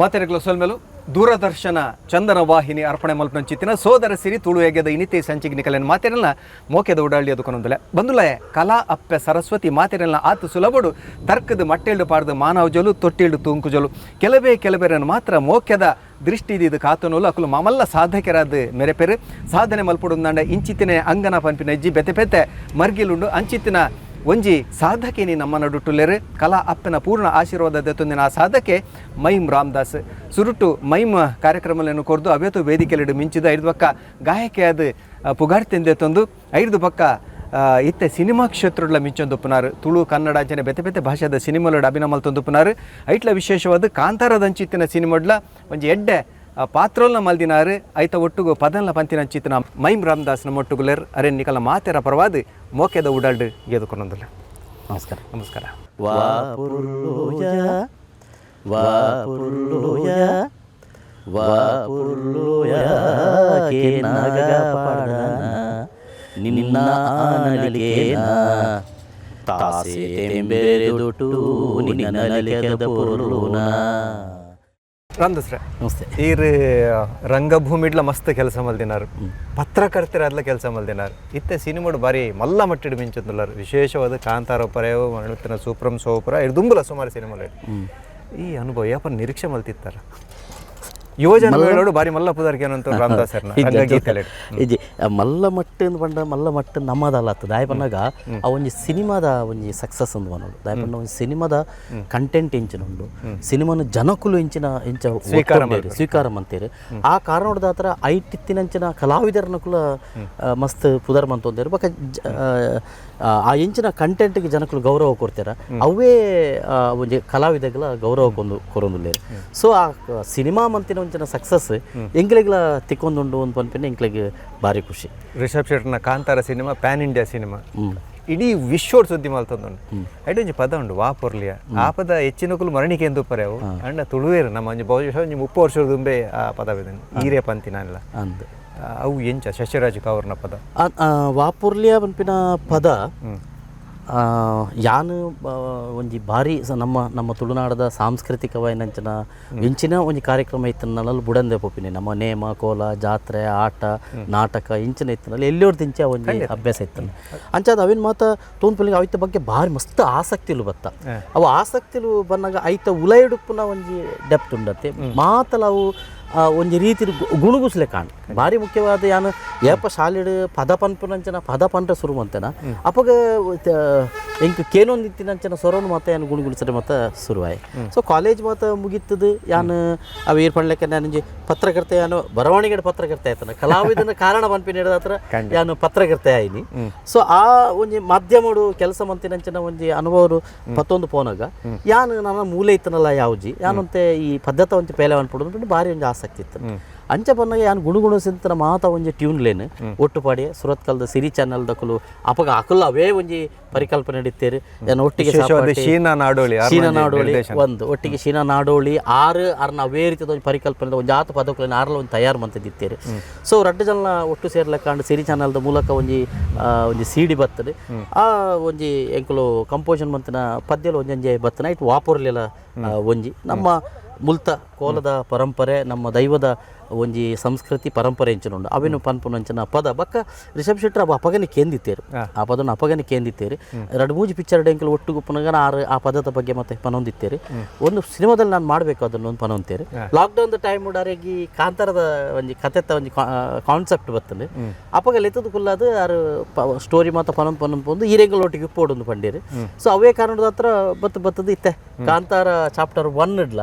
ಮಾತೆರೆಗ್ಲ ಸೊಲ್ಮೆಲು ದೂರದರ್ಶನ ಚಂದನ ವಾಹಿನಿ ಅರ್ಪಣೆ ಮಲ್ಪನಂಚಿತ್ತಿನ ಸೋದರ ಸಿರಿ ತುಳು ಹೇಗೆದ ಇನಿತೆ ಸಂಚಿಗೆ ನಿಕಲನ ಮಾತೆರೆಲ್ನ ಮೋಕೆದ ಉಡಾಳಿ ಅದಕ್ಕೊಂದಲೆ ಬಂದುಲೆ ಕಲಾ ಅಪ್ಪೆ ಸರಸ್ವತಿ ಮಾತೆರೆಲ್ನ ಆತು ಸುಲಭಡು ತರ್ಕದ ಮಟ್ಟೆಲ್ಡು ಪಾಡ್ದು ಮಾನವ ಜೊಲು ತೊಟ್ಟಿಲ್ಡು ತೂಂಕು ಜೊಲು ಕೆಲಬೇರನ್ನು ಮಾತ್ರ ಮೋಕೆದ ದೃಷ್ಟಿ ಇದು ಕಾತನೋಲು ಅಕುಲು ಮಾಮಲ್ಲ ಸಾಧಕರಾದ ಮೆರೆಪೆರು ಸಾಧನೆ ಮಲ್ಪಡು ನಂಡ ಇಂಚಿತ್ತಿನ ಅಂಗನ ಪಂಪಿನ ಅಜ್ಜಿ ಬೆತೆ ಬೆತೆ ಮರ್ಗಿಲುಂಡು ಅಂಚಿತ್ತಿನ ಒಂಜಿ ಸಾಧಕೇನಿ ನಮ್ಮ ನಡುಟುಲ್ಲೆರು ಕಲಾ ಅಪ್ಪನ ಪೂರ್ಣ ಆಶೀರ್ವಾದ ತಂದಿನ ಆ ಸಾಧಕೆ ಮೈಮ್ ರಾಮದಾಸ್ ಸುರುಟು ಮೈಮ್ ಕಾರ್ಯಕ್ರಮಗಳನ್ನು ಕೊರ್ದು ಅವೇತು ವೇದಿಕೆಲೆಡು ಮಿಂಚಿದ 5 ಪಕ್ಕ ಗಾಯಕಿಯಾದ ಪುಗಾರ್ತೆಂದೆ ತಂದು 5 ಪಕ್ಕ ಇತ್ತೆ ಸಿನಿಮಾ ಕ್ಷೇತ್ರಗಳ ಮಿಂಚೊಂದುಪ್ಪುನಾರು ತುಳು ಕನ್ನಡ ಅಂಚನೆ ಬೆತೆ ಬೆತೆ ಭಾಷೆದ ಸಿನಿಮಾಲೋಡು ಅಭಿನಮಲ್ ತಂದುಪ್ಪುನಾರು ಐಟ್ಲ ವಿಶೇಷವಾದ ಕಾಂತಾರದಂಚಿತ್ತಿನ ಸಿನಿಮಾಡ್ಲ ಒಂಜಿ ಎಡ್ಡೆ ಪಾತ್ರೋಲ್ನ ಮಲ್ದಿನಾರು ಐತ ಒಟ್ಟುಗು ಪದನ್ಲ ಪಂತಿನಂಚಿತ್ತಿನ ಮೈಮ್ ರಾಮದಾಸ್ನ ಮೊಟ್ಟುಗುಲೆರ್ ಅರೆ ನಿಕಲ ಮಾತೆರ ಪರವಾದ ಮೋಕೆದ ಉಡಾಲ್ಡು ಗೆದುಕೊಂಡೊಂದುಲ್ಲ. ನಮಸ್ಕಾರ. ನಮಸ್ಕಾರ. ನಿನ್ನ ಆನಲಿಕೆನ ತಾಸೆ ತೆಂಬೆರೆದುಟ್ಟು ನಿನ್ನಲಿಕೆದ ಪುರುನ. ರಾಮದಾಸ್ರೆ ನಮಸ್ತೆ. ಈರು ರಂಗಭೂಮಿಡ್ಲ ಮಸ್ತ್ ಕೆಲಸ ಮಲ್ದಿನಾರು, ಪತ್ರಕರ್ತರಾದ್ಲ ಕೆಲಸ ಮಲ್ದಿನಾರು, ಇತ್ತೆ ಸಿನಿಮಾಡು ಬಾರಿ ಮಲ್ಲ ಮಟ್ಟಿಡು ಮಿಂಚುಂದುಲ್ಲಾರು. ವಿಶೇಷವಾದ ಕಾಂತಾರ ಪರೆಯವು ಮಣುತ್ತಿನ ಸೂಪ್ರಂ ಸೋಪುರ ಇದು ದುಂಬುಲ ಸುಮಾರು ಸಿನಿಮಾಲು. ಈ ಅನುಭವ ಯಾಪ ನಿರೀಕ್ಷೆ ಮಲ್ತಿತ್ತಾರ ಯುವಜನಗಳು ಬಾರಿ ಮಲ್ಲ ಪುದಾರ್ಕೆ ಅನ್ನೋ ರಾಮದಾಸರ್ನ ಇಜಿ ಮಲ್ಲ ಮಟ್ಟಂದು ಪಂಡ ಮಲ್ಲ ಮಟ್ಟ ನಮ್ಮದಲ್ಲ ದಾಯ ಪನ್ನಾಗ ಆ ಒಂಜಿ ಸಿನಿಮಾದ ಒಂಜಿ ಸಕ್ಸಸ್ ಅಂದ್ ಬನ್ನೋಡು ದಾಯ ಪಂಡ ಒಂಜಿ ಸಿನಿಮಾದ ಕಂಟೆಂಟ್ ಇಂಚಿನುಂಡು ಸಿನಿಮಾನು ಜನಕುಲು ಇಂಚಿನ ಸ್ವೀಕಾರ ಮಂತೇರು ಆ ಕಾರಣದ ಹತ್ರ ಐಟಿತ್ತಿನಂಚಿನ ಕಲಾವಿದರನ್ನ ಕುಲ ಮಸ್ತ್ ಪುದರ್ ಮಂತೊಂದೇರು ಬಕ ಆ ಇಂಚಿನ ಕಂಟೆಂಟ್ಗೆ ಜನಕುಲು ಗೌರವ ಕೊಡ್ತಾರ ಅವೇ ಒಂಜಿ ಕಲಾವಿದಗಳ ಗೌರವ ಕೊರೊಂದುಲ್ಲೇರು. ಸೊ ಆ ಸಿನಿಮಾ ಮಂತಿನ ಒಂಚಿನ ಸಕ್ಸಸ್ ಎಂಕ್ಲೆಗ್ಲ ತಿಕ್ಕೊಂದುಂಡು ಒಂದು ಪನ್ಪಿನ ಎಂಕ್ಲೆಗೆ ಭಾರಿ ಖುಷಿ. ರಿಷಬ್ ಶೆಟ್ಟರ್ನ Kantara cinema pan India cinema ಇಡೀ ವಿಶ್ವಡ್ ಸುದ್ದಿ ಮಲ್ತೊಂದುಂಡು. ಐಟೊಂಜಿ ಪದ ಉಂಡು ವಾಪುರ್ಲಿಯ ಆ ಪದ ಹೆಚ್ಚಿನಕುಲು ಮರಣಿಕೆ ಎಂದು ಪರ್ಯಾವು ಅಂಡ ತುಳುವೇರು ನಮ್ಮ ಒಂಜಿ ಬಹುಶಃ ಒಂಜಿ 30 ವರ್ಷದ ದುಂಬೆ ಆ ಪದವಿದೆ ಈರೇ ಪಂತಿನಲ್ಲ ಅಂದು ಅವು ಎಂಚ ಶಶಿರಾಜ್ ಕವರ್ನ ಪದ ವಾಪುರ್ಲಿಯ ಪನ್ಪಿನ ಪದ ಯಾನು ಒಂಜಿ ಭಾರಿ ನಮ್ಮ ತುಳುನಾಡದ ಸಾಂಸ್ಕೃತಿಕವಾಯಿನಂಚಿನ ಇಂಚಿನ ಒಂಜಿ ಕಾರ್ಯಕ್ರಮ ಇತ್ತನಲ್ಲಿ ಬುಡಂದೆ ಪೋಪಿನಿ ನಮ್ಮ ನೇಮ ಕೋಲ ಜಾತ್ರೆ ಆಟ ನಾಟಕ ಇಂಚಿನ ಇತ್ತನಲ್ಲಿ ಎಲ್ಲಿಯವ್ರದ್ದು ಇಂಚ ಒಂಜಿ ಅಭ್ಯಾಸ ಇತ್ತನ ಅಂಚಾದ ಅವಿನ ಮಾತ ತೋನ್ಪಲ್ಲಿಗೆ ಅವಿತ ಬಗ್ಗೆ ಭಾರಿ ಮಸ್ತ್ ಆಸಕ್ತಿಲು ಬತ್ತ ಅವು ಆಸಕ್ತಿಲು ಬಂದಾಗ ಐತ ಉಲಯಡುಪ್ಪುನ ಒಂಜಿ ಡೆಪ್ತ್ ಉಂಡತ್ತೆ ಮಾತಲ ಅವು ಒಂಜಿ ರೀತಿ ಗುಣಗುಸ್ಲೆ ಕಾಣ್ ಭಾರಿ ಮುಖ್ಯವಾದ ಯಾನು ಏಪ ಶಾಲೆಡ್ ಪದ ಪನ್ಪುನಂಚನ ಪದ ಪಂಟ ಶುರು ಮಂತೆನ ಅಪಗ ಎಂಕ್ ಕೇನೊಂದಿತ್ತಿನಂಚನ ಸೊರನು ಮತ್ತೆ ಯಾನು ಗುಣಗುಳಿಸರೆ ಮತ್ತೆ ಶುರುವಾಯ್. ಸೊ ಕಾಲೇಜ್ ಮಾತ ಮುಗಿತದ ಯಾನು ಅವು ಏರ್ ಪಡ್ಲಿಕ್ಕೆ ನಾನು ಪತ್ರಕರ್ತೆ ಯಾನು ಬರವಣಿಗೆ ಪತ್ರಕರ್ತೆ ಆಯ್ತಾನ ಕಲಾವಿದನ ಕಾರಣ ಪನ್ಪಿನ ಹಿಡಿದ ಹತ್ರ ಯಾನು ಪತ್ರಕರ್ತೆ ಆಯ್ನಿ. ಸೊ ಆ ಒಂಜಿ ಮಾಧ್ಯಮಡು ಕೆಲಸ ಮಂತಿನಂಚನ ಒಂಜಿ ಅನುಭವರು ಪತ್ತೊಂದು ಪೋನಾಗ ಯಾನು ನನ್ನ ಮೂಲೆ ಇತ್ತನಲ್ಲ ಯಾವ್ಜಿ ಯಾನಂತೆ ಈ ಪದ್ಧತ ಒಂಜಿ ಪೇಲೆ ಅನ್ಪಡೋದು ಭಾರಿ ಒಂದು ಆಸಕ್ತಿ ಇತ್ತು. ಅಂಚ ಬಂದಾಗ ಯಾನು ಗುಣಗುಣಿಸಿಂತನ ಮಾತ ಒಂಜಿ ಟ್ಯೂನ್ ಲೇನ್ ಒಟ್ಟುಪಾಡಿ ಸುರತ್ಕಲ್ದ ಸಿರಿ ಚಾನಲ್ ದಕಲು ಅಪಗ ಅಕುಲ್ಲ ಅವೇ ಒಂಜಿ ಪರಿಕಲ್ಪನೆ ನಡೀತೇರಿ ನಾನು ಒಟ್ಟಿಗೆ ಶೀನಾ ನಾಡೋಳಿ ಒಂದು ಒಟ್ಟಿಗೆ ಶೀನಾ ನಾಡೋಳಿ ಆರ್ನ ಅವೇ ರೀತಿಯ ಒಂದು ಪರಿಕಲ್ಪನೆ ಒಂದು ಜಾತ ಪದಕಗಳನ್ನು ಆರ್ಲ ಒಂದು ತಯಾರು ಮಂತಿದ್ದೀರಿ. ಸೊ ರಡ್ಡು ಜನ ಒಟ್ಟು ಸೇರ್ಲಕ್ಕಂಡು ಸಿರಿ ಚಾನಲ್ದ ಮೂಲಕ ಒಂಜಿ ಸಿಡಿ ಬರ್ತದೆ ಆ ಒಂಜಿ ಎಂಕುಲು ಕಂಪೋಸನ್ ಮಂತಿನ ಪದ್ಯಲು ಒಂಜಂಜೆ ಬತ್ತನ ಇಟ್ಟು ವಾಪುರ್ಲೆಲ್ಲ ಒಂಜಿ ನಮ್ಮ ಮುಲ್ತ ಕೋಲದ ಪರಂಪರೆ ನಮ್ಮ ದೈವದ ಒಂಜಿ ಸಂಸ್ಕೃತಿ ಪರಂಪರೆ ಇಂಚನುಂಡು ಅವೇನು ಪನ್ಪುನಂಚನ ಪದ ಬಕ್ಕ ರಿಷಬ್ ಶೆಟ್ಟರ್ ಅಪಗನೆ ಕೇಂದಿತ್ತೇರು ಆ ಪದನ ಅಪಗನೆ ಕೇಂದಿತ್ತೇರಿ 2-3 ಪಿಕ್ಚರ್ ಡೆಂಕಲ್ ಒಟ್ಟು ಪುನಗನ ಆ ಪದದ ಬಗ್ಗೆ ಮತ್ತೆ ಪನೊಂದಿತ್ತೇರಿ ಒಂದು ಸಿನಿಮಾದಲ್ಲಿ ನಾನು ಮಾಡಬೇಕು ಅದನ್ನು ಒಂದು ಪನೊಂತೇರಿ. ಲಾಕ್ಡೌನ್ ಟೈಮ್ ಡಾರೆಗಿ ಕಾಂತಾರದ ಒಂಜಿ ಕಥೆತ್ತ ಒಂಜಿ ಕಾನ್ಸೆಪ್ಟ್ ಬರ್ತದೆ ಅಪಗ ಲೆತ್ತದ ಕುಲ್ಲಾದ ಆರು ಸ್ಟೋರಿ ಮಾತ ಪನೊಂದು ಈರೆಂಗಲ್ ಒಟ್ಟಿಗೆ ಉಪ್ಪೋಡೊಂದು ಪಂಡೇರಿ. ಸೊ ಅವೇ ಕಾರಣದ ಹತ್ರ ಬತ್ತದ ಇತ್ತೆ ಕಾಂತಾರ ಚಾಪ್ಟರ್ 1 ಇಡ್ಲ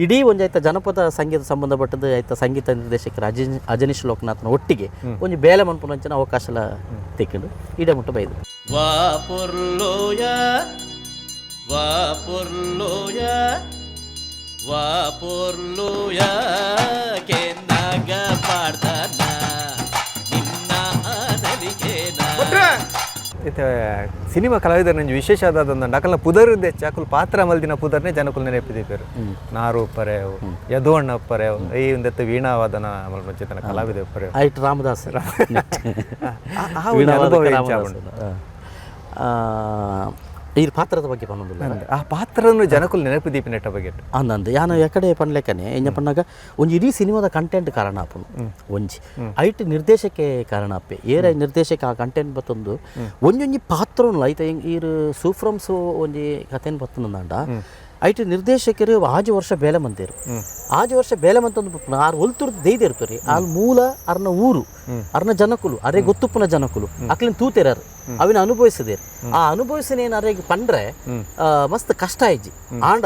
ಇಡೀ ಒಂಜಾಯ್ತ ಜನಪದ ಸಂಗೀತ ಸಂಬಂಧಪಟ್ಟದ್ದು ಆಯ್ತ ಸಂಗೀತ ನಿರ್ದೇಶಕರ ಅಜನೀಶ್ ಲೋಕನಾಥ್ನ ಒಟ್ಟಿಗೆ ಒಂಜಿ ಬೇಲೆ ಮನ್ಪುನಂಚಿನ ಅವಕಾಶ ತೆಕ್ಕೊಂಡು ಇಡ ಮುಟ್ಟ ಬೈದು ವಾಪುರ್ಲೋಯ ವಾಪುರ್ಲೋಯ ವಾಪುರ್ಲೋಯ ಕೆನ್ನಾಗ ಪಾಡ್ತಾನ ನಿನ್ನ ಆನಲಿಕೆನ ಇತ್ತೆ ಸಿನಿಮಾ ಕಲಾವಿದರ ನಂಜಿ ವಿಶೇಷ ಆದದೊಂದು ನಕಲ್ನ ಪುದರ್ದೆ ಚಾಕುಲ್ ಪಾತ್ರ ಮಲ್ದಿನ ಪುದರ್ನೇ ಜನಕುಲ್ ನೆನಪಿದೀಪೇರು ನಾರು ಪರೆವು ಯದುವಣ್ಣ ಪರೆವು ಈ ಒಂದೆತ್ತು ವೀಣಾವಾದನ ಮಲ್ಮಂಚಿತನ ಕಲಾವಿದ ಪರೆವು ಐಟ್ ರಾಮದಾಸ್ ಈ ಪಾತ್ರದ ಬಗ್ಗೆ ಪನ್ನೊಂದಿಲ್ಲ ಆ ಪಾತ್ರನು ಜನಕುಲ್ ನೆನಪಿದೀಪಿ ನೆಟ್ಟ ಬಗ್ಗೆ ಅಂದಂದು ಯಾನು ಎಕಡೆ ಪನ್ಲೆಕ್ಕನೆ ಎಂಜ ಪನ್ನಾಗ ಒಂಜಿ ಇಡೀ ಸಿನಿಮಾದ ಕಂಟೆಂಟ್ ಕಾರಣ ಆಪುನು ಒಂಜಿ ಐಟ್ ನಿರ್ದೇಶಕ್ಕೆ ಕಾರಣ ಆಪೆ ಏರ ನಿರ್ದೇಶಕ ಆ ಕಂಟೆಂಟ್ ಬತ್ತೊಂದು ಒಂಜೊಂಜಿ ಪಾತ್ರನು ಐತ ಈರು ಸೂಫ್ರಮ್ಸ್ ಒಂಜಿ ಕಥೆನ್ ಬತ್ತುಂದಂಡ ಐಟ್ ನಿರ್ದೇಶಕರು ಆಜು ವರ್ಷ ಬೇಲೆ ಮಂತೇರು ಆಜು ವರ್ಷ ಬೇಲೆ ಮಂತಂದು ಆರು ಒಲ್ತುರ್ದು ದೈದೆ ಇರ್ತಾರೆ ಅಲ್ಲಿ ಮೂಲ ಅರ್ನ ಊರು ಅರ್ನ ಜನಕುಲು ಅರೆ ಗೊತ್ತುಪ್ಪನ ಜನಕುಲು ಅಕ್ಲಿನ ತೂತೆರಾರು ಅವಿನ ಅನುಭವಿಸದೇರು ಆ ಅನುಭವಿಸನೇನು ಅರೆಗೆ ಪಂಡ್ರೆ ಮಸ್ತ್ ಕಷ್ಟ ಆಯ್ಜಿ ಆಂಡ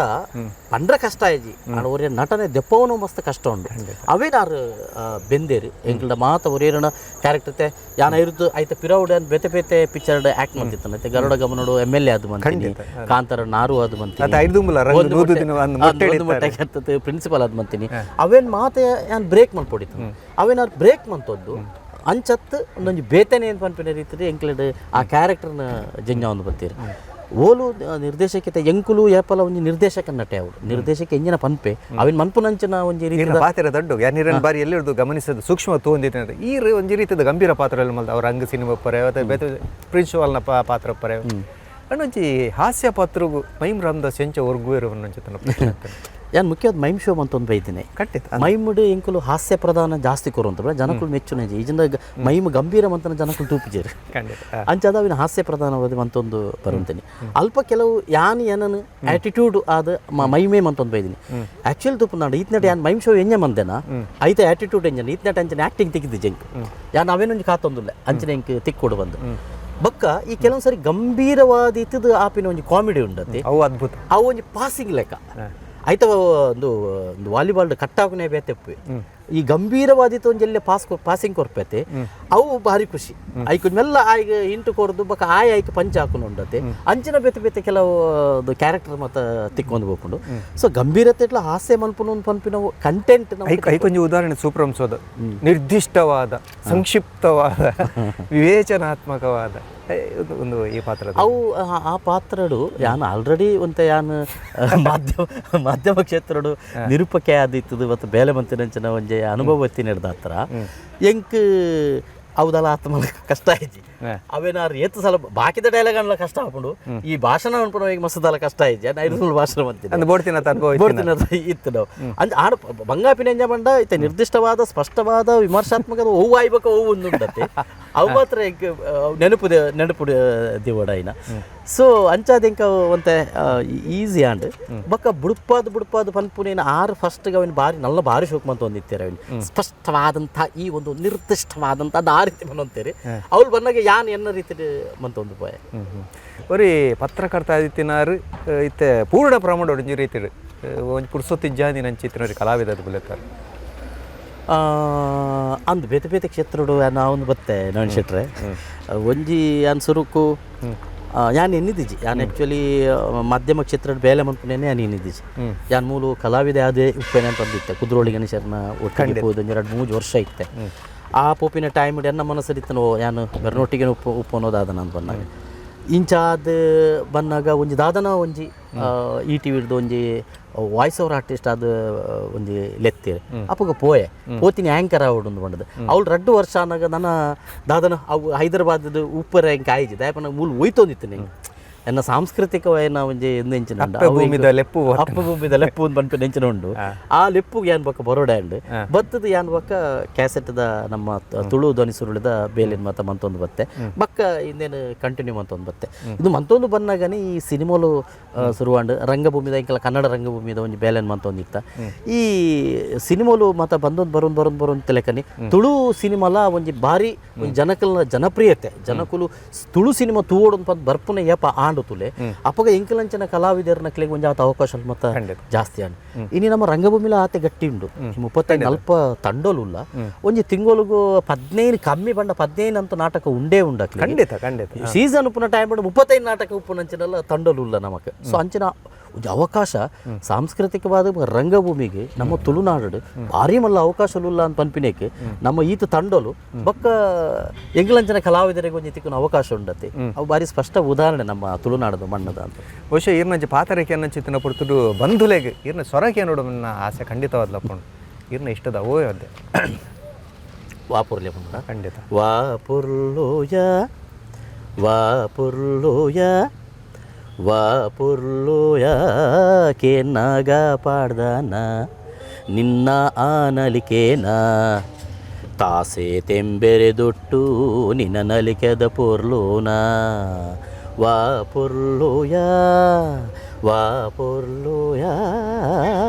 ಪಂಡ್ರೆ ಕಷ್ಟ ಆಯ್ಜಿ ಆಂಡ ಒರೇ ನಟನೆ ದೆಪ್ಪವನು ಮಸ್ತ್ ಕಷ್ಟ ಉಂಡು ಅವೇನಾರು ಬೆಂದೇರು ಎಂಕ್ಲ ಮಾತ ಒರೇರನ ಕ್ಯಾರೆಕ್ಟರ್ ಯಾನ ಇರುದು ಐತೆ ಪಿರೌಡ್ ಬೇತೆ ಬೇತೆ ಪಿಕ್ಚರ್ ಆಕ್ಟ್ ಮಾಡ್ತಿತ್ತಾನೆ ಐತೆ ಗರುಡ ಗಮನೋಡು MLA ಅದು ಮಂತೀನಿ ಕಾಂತಾರ ನಾರು ಅದು ಮಂತೀನಿ ಪ್ರಿನ್ಸಿಪಲ್ ಅದು ಮಂತೀನಿ ಅವೇನ್ ಮಾತೆ ಯಾನ್ ಬ್ರೇಕ್ ಮಾಡ್ಕೊಡಿತ್ತು ಅವೇನಾರು ಬ್ರೇಕ್ ಮಂತದ್ದು ಅಂಚತ್ತು ಒಂದೊಂದು ಬೇತನೆ ಏನು ಪನ್ಪಿನ ರೀತಿ ಎಂಕ್ಲಡ್ ಆ ಕ್ಯಾರೆಕ್ಟರ್ನ ಜಂಜ ಒಂದು ಬರ್ತೀರಿ ಓಲು ನಿರ್ದೇಶಕತೆ ಎಂಕುಲು ಏಪಲ ಒಂಜಿ ನಿರ್ದೇಶಕ ನಟೆ ಅವರು ನಿರ್ದೇಶಕ ಎಂಜಿನ ಪನ್ಪೆ ಅವಿನ ಮನ್ಪುನಂಚಿನ ಒಂಜಿ ರೀತಿ ಪಾತ್ರ ದೊಡ್ಡ ಯಾರು ಬಾರಿ ಎಲ್ಲಿರ್ದು ಗಮನಿಸೋದು ಸೂಕ್ಷ್ಮ ತೋಂದಿತ್ತು ಈ ಒಂಜಿ ರೀತಿಯ ಗಂಭೀರ ಪಾತ್ರ ಮಲ್ದ ಅವ್ರ ಅಂಗ ಸಿನಿಮಾ ಪರೆ ಬೇತೆ ಪ್ರಿನ್ಸಿಪಾಲ್ನ ಪಾತ್ರ ಪರೆ ಅಣ್ಣೊಂಜಿ ಹಾಸ್ಯ ಪಾತ್ರಗೂ ಮೈಮ್ ರಾಮದಾಸ್ ಎಂಚ ವರ್ಗೂ ಯಾನ್ ಮುಖ್ಯವಾದ ಮೈಮ್ ಶೋ ಅಂತ ಒಂದು ಬೈದಿನಿ ಮೈಮ್ಡ್ ಎಂಕುಲು ಹಾಸ್ಯ ಪ್ರಧಾನ ಜಾಸ್ತಿ ಕೊರುವಂತ ಜನಕುಲು ಮೆಚ್ಚುನೆ ಈಜಿಂದ ಮೈಮ್ ಗಂಭೀರ ಮಂತನ ಜನಕುಲು ತೂಪಿಜೇರು ಅಂಚದ ಅವಿನ ಹಾಸ್ಯ ಪ್ರಧಾನವಾದ ಮಂತೊಂದು ಬರುಂತೀನಿ ಅಲ್ಪ ಕೆಲವು ಯಾನ್ ಏನನು ಆಟಿಟ್ಯೂಡ್ ಆದ ಮೈಮೇ ಮಂತೊಂದು ಬೈದಿನಿ ಆಕ್ಚುಲಿ ತೂಪು ನಾಡು ಈತ್ನಟ ಯಾನ್ ಮೈಮ್ ಶೋ ಎಂಜ ಮಂದೆನ ಐತೆ ಆಟಿಟ್ಯೂಡ್ ಎಂಜನ ಈತ್ನಟ ಅಂಚನೆ ಆಕ್ಟಿಂಗ್ ತೆಗೆದು ಜಂಕ್ ಯಾನ್ ಅವೇನೊಂದು ಕಾತೊಂದುಲ್ಲ ಅಂಚನೆ ಎಂಕ್ ತಿಕ್ಕೊಡು ಬಂದು ಬಕ್ಕ ಈ ಕೆಲವೊಂದು ಸರಿ ಗಂಭೀರವಾದ ಇತ್ತದ ಆಪಿನ ಒಂಜಿ ಕಾಮಿಡಿ ಉಂಡತಿ ಅವು ಅದ್ಭುತ ಅವು ಒಂಜಿ ಪಾಸಿಂಗ್ ಲೆಕ್ಕ ಆಯ್ತ ಒಂದು ವಾಲಿಬಾಲ್ ಕಟ್ಟಾಕನೆ ಬೇತೆಪ್ಪು ಈ ಗಂಭೀರವಾದಿತ್ತು ಒಂಜೆಲ್ಲ ಪಾಸಿಂಗ್ ಕೊರ್ಪೈತೆ ಅವು ಭಾರಿ ಖುಷಿ ಐಕು ಮೆಲ್ಲ ಆಯ್ಗ ಇಂಟು ಕೊರ್ದು ಬಕ್ಕ ಆಯ್ಕೆ ಪಂಚ ಹಾಕೊಂಡು ಉಂಡತೆ ಅಂಚಿನ ಬೇತೆ ಬೇತೆ ಕೆಲವು ಕ್ಯಾರೆಕ್ಟರ್ ಮತ್ತ ತಿಕ್ಕೊಂಡು ಹೋಗ್ಕೊಂಡು ಸೊ ಗಂಭೀರತೆ ಇಟ್ಲ ಹಾಸ್ಯ ಮಲ್ಪನ ಒಂದು ಪನ್ಪಿನ ಕಂಟೆಂಟ್ ಐಕೊಂಜಿ ಉದಾಹರಣೆ ಸೂಪ್ರಮ್ಸೋದ ನಿರ್ದಿಷ್ಟವಾದ ಸಂಕ್ಷಿಪ್ತವಾದ ವಿವೇಚನಾತ್ಮಕವಾದ ಒಂದು ಈ ಪಾತ್ರ ಅವು ಆ ಪಾತ್ರಡು ಯಾನು ಆಲ್ರೆಡಿ ಒಂತ ಯಾನು ಮಾಧ್ಯಮ ಕ್ಷೇತ್ರಡು ನಿರೂಪಕೆ ಆದಿತ್ತದು ಮತ್ತು ಬೇಲೆ ಮಂತಿನಂಚಿನ ಒಂಜೆ ಅನುಭವ ಎತ್ತಿನ ಹತ್ರ ಎಂಕ್ ಹೌದಲ್ಲ ಆತ್ಮ ಕಷ್ಟ ಆಯ್ತು ಅವೇನಾರು ಏತು ಸಲ ಬಾಕಿದ ಡೈಲಾಗ್ ಅನ್ನ ಕಷ್ಟ ಹಾಕೊಂಡು ಈ ಭಾಷಣ ಅನ್ಕೊಂಡು ಈಗ ಮಸ್ತದಲ್ಲ ಕಷ್ಟ ಆಯ್ತು ನಾ ಐದು ಭಾಷಣ ಮಾಡ್ತೀನಿ ಇತ್ತು ನಾವು ಅಂದ್ರೆ ಆಡ ಬಂಗಾಪಿನ ಎಂಜ ಬಂಡ ಇತ್ತೆ ನಿರ್ದಿಷ್ಟವಾದ ಸ್ಪಷ್ಟವಾದ ವಿಮರ್ಶಾತ್ಮಕದ ಹೂವು ಆಯ್ಬೇಕು ಹೂವು ಒಂದು ಉಂಡತ್ತೆ ಅವು ಮಾತ್ರ ನೆನಪು ದಿವಡೈನ ಸೊ ಅಂಚಾದಿಂಕ ಒಂತೆ ಈಸಿ ಆಂಡ್ ಬಕ್ಕ ಬುಡುಪಾದ ಪನ್ಪುನೇನ ಆರು ಫಸ್ಟ್ಗೆ ಅವನು ಭಾರಿ ಶೋಕ್ ಮಂತ ಒಂದಿತ್ತಾರೆ ಅವನು ಸ್ಪಷ್ಟವಾದಂಥ ಈ ಒಂದು ನಿರ್ದಿಷ್ಟವಾದಂಥ ಅದು ಆ ರೀತಿ ಬಂದಂತೇರಿ ಅವ್ರು ಬಂದಾಗ ಯಾನ್ ಎನ್ನ ರೀತಿ ಮಂತ ಒಂದು ಪಾಯ ಒರಿ ಪತ್ರಕರ್ತ ಆದಿತ್ಯನಾರು ಇತ್ತೆ ಪೂರ್ಣ ಪ್ರಮಾಣ ಒಂಜಿ ರೀತಿ ಒಂದು ಪುರ್ಸೊತ್ತಿಜ್ಜಾಂದಿ ನನ್ನ ಚಿತ್ರ ಕಲಾವಿದ ಬುಲೆತ್ತಾರೆ ಅಂದು ಬೇತೆ ಬೇತೆ ಕ್ಷೇತ್ರಡು ನಾವೊಂದು ಬತ್ತೆ ನಾನು ಶೆಟ್ರೆ ಒಂಜಿ ಯಾನ್ ಸುರುಕು ಯಾನ್ ಎನ್ನಿದ್ದೀಜಿ ಯಾನ್ ಆ್ಯಕ್ಚುಲಿ ಮಾಧ್ಯಮ ಕ್ಷೇತ್ರದ ಬೇಲೆ ಮನ್ಪುನೇನೆ ಯಾನ್ ಎನ್ನಿದ್ದೀಜಿ ಯಾನ್ ಮೂಲು ಕಲಾವಿದೆ ಅದೇ ಉಪ್ಪೇನೆ ಅಂತ ಅಂದಿತ್ತೆ ಕುದ್ರೋಳಿ ಗಣೇಶರ್ನ ಒಟ್ಟಿಗೆ ಹೋದ 2-3 ವರ್ಷ ಇತ್ತೆ ಆ ಪೋಪಿನ ಟೈಮ್ ಎನ್ನ ಮನಸ್ಸರಿತ್ತನೋ ಯಾನು ಬೆರ್ನೊಟ್ಟಿಗೆ ಉಪ್ಪು ಅನ್ನೋದಾದ ನಾನು ಬಂದಾಗ ಇಂಚಾದ ಬಂದಾಗ ಒಂಜಿ ದಾದನ ಒಂಜಿ ಈ ಟಿ ವಿಡ್ದು ಒಂಜಿ ವಾಯ್ಸ್ ಓವರ್ ಆರ್ಟಿಸ್ಟ್ ಆದ ಒಂಜಿ ಲೆತ್ತೇರಿ ಅಪ್ಪಗ ಪೋತಿನಿ ಆ್ಯಂಕರ್ ಅವಡು ಬಂಡದು ಅವ್ಳು 2 ವರ್ಷ ಅನ್ನಾಗ ನನ್ನ ದಾದನ ಅವು ಹೈದರಾಬಾದ್ ಉಪ್ಪರ ಹೆಂಗೆ ಆಯ್ಜಿ ದಯಪನ ಮೂಲ ಒಯ್ತೊಂದಿತ್ತು ನಿಂಗೆ ಎನ್ನ ಸಾಂಸ್ಕೃತಿಕವಾಯಿನ ಒಂಜಿ ಎಂದೆಂಚಿನ ಅಪ್ಪಭೂಮಿದ ಲೆಪ್ಪು ಪನ್ಪು ನೆಂಚಿನ ಉಂಡು ಆ ಲೆಪ್ಪುಗೆ ಯಾನ್ ಬಕ್ಕ ಬರೋಡ ಉಂಡು ಬತ್ತದ ಯಾನ್ ಬಕ್ಕ ಕ್ಯಾಸೆಟ್ದ ನಮ್ಮ ತುಳು ಧ್ವನಿ ಸುರುಳಿದ ಬೇಲಿನ ಮತ ಮಂತೊಂದು ಬತ್ತೆ ಬಕ್ಕ ಇನ್ನೇನು ಕಂಟಿನ್ಯೂ ಮಂತೊಂದು ಬತ್ತೆ ಇದು ಮಂತೊಂದು ಬಂದಾಗನೇ ಈ ಸಿನಿಮಾಲು ಶುರುವಾಂಡು ರಂಗಭೂಮಿದ ಇಂಕಲ ಕನ್ನಡ ರಂಗಭೂಮಿದ ಒಂಜಿ ಬೇಲೆನ್ ಮಂತೊಂದಿತ್ತ ಈ ಸಿನಿಮಾಲು ಮತ ಬರೋದು ಲೆಕ್ಕನಿ ತುಳು ಸಿನಿಮಾಲ ಒಂಜಿ ಭಾರಿ ಒಂಜಿ ಜನಕಲ್ನ ಜನಪ್ರಿಯತೆ ಜನಕುಲು ತುಳು ಸಿನಿಮಾ ತೂವೋಡು ಬರ್ಪುನೆ ಏಪ ಆಂಡ್ ಪಂಡು ತುಲೆ ಅಪ್ಪಗ ಎಂಕಲಂಚನ ಕಲಾವಿದರನ್ನ ಕ್ಲಿಗೆ ಒಂಜಿ ಆತ ಅವಕಾಶ ಮತ್ತ ಜಾಸ್ತಿ ಆಂಡ್ ಇನ್ನು ನಮ್ಮ ರಂಗಭೂಮಿಲ ಆತೆ ಗಟ್ಟಿ ಉಂಡು 35-40 ತಂಡೋಲುಲ್ಲ ಒಂಜಿ ತಿಂಗಳಿಗೂ 15 ಕಮ್ಮಿ ಬಂಡ 15 ಅಂತ ನಾಟಕ ಉಂಡೇ ಉಂಡಕ್ಲಿ ಖಂಡಿತ ಸೀಸನ್ ಉಪ್ಪುನ ಟೈಮ್ ಬಂದು 35 ನಾಟಕ ಉಪ್ಪುನಂಚಿನಲ್ಲ ತಂಡೋಲುಲ್ಲ ನಮಕ್ ಸೊ ಅಂಚಿನ ಒಂದು ಅವಕಾಶ ಸಾಂಸ್ಕೃತಿಕವಾದ ರಂಗಭೂಮಿಗೆ ನಮ್ಮ ತುಳುನಾಡು ಭಾರಿ ಮಲ್ಲ ಅವಕಾಶಲುಲ್ಲ ಅಂತ ಪನ್ಪಿನೇಕೆ ನಮ್ಮ ಈತ ತಂಡೋಲು ಬೊಕ್ಕ ಎಂಗ್ಲಂಚನ ಕಲಾವಿದರಿಗೆ ಒಂಜಿ ತಿಕ್ಕನ ಅವಕಾಶ ಉಂಡತೆ ಅವು ಭಾರಿ ಸ್ಪಷ್ಟ ಉದಾಹರಣೆ ನಮ್ಮ ತುಳುನಾಡದ ಮಣ್ಣದ ಅಂತ ಬಹುಶಃ ಈರ್ನ ಪಾತರಕ್ಕೆ ಅನ್ನೋ ಚಿತ್ರನ ಪುರ್ತುಡು ಬಂಧುಲೆಗೆ ಈರ್ನ ಸೊರಕೆ ನೋಡೋಣ ಆಸೆ ಖಂಡಿತವಾದ್ಲಪ್ಪ ಈರ್ನ ಇಷ್ಟದ ಓ ಅದೇ ವಾಪುರ್ಲೆ ಬಂದ ಖಂಡಿತ ವಾಪುರ್ಲೋಯ ವಾಪುರ್ಲೋಯ ವಾಪುರ್ಲೋಯ ಕೇನಾಗ ಪಾಡ್ದಾನ ನಿನ್ನ ಆನಲಿಕೇನ ತಾಸೆ ತೆಂಬೆರೆದೊಟ್ಟು ನಿನ್ನ ನಲಿಕೆದ ಪೊರ್ಲೋನ ವಾಪುರ್ಲೋಯ ವಾಪುರ್ಲೋಯ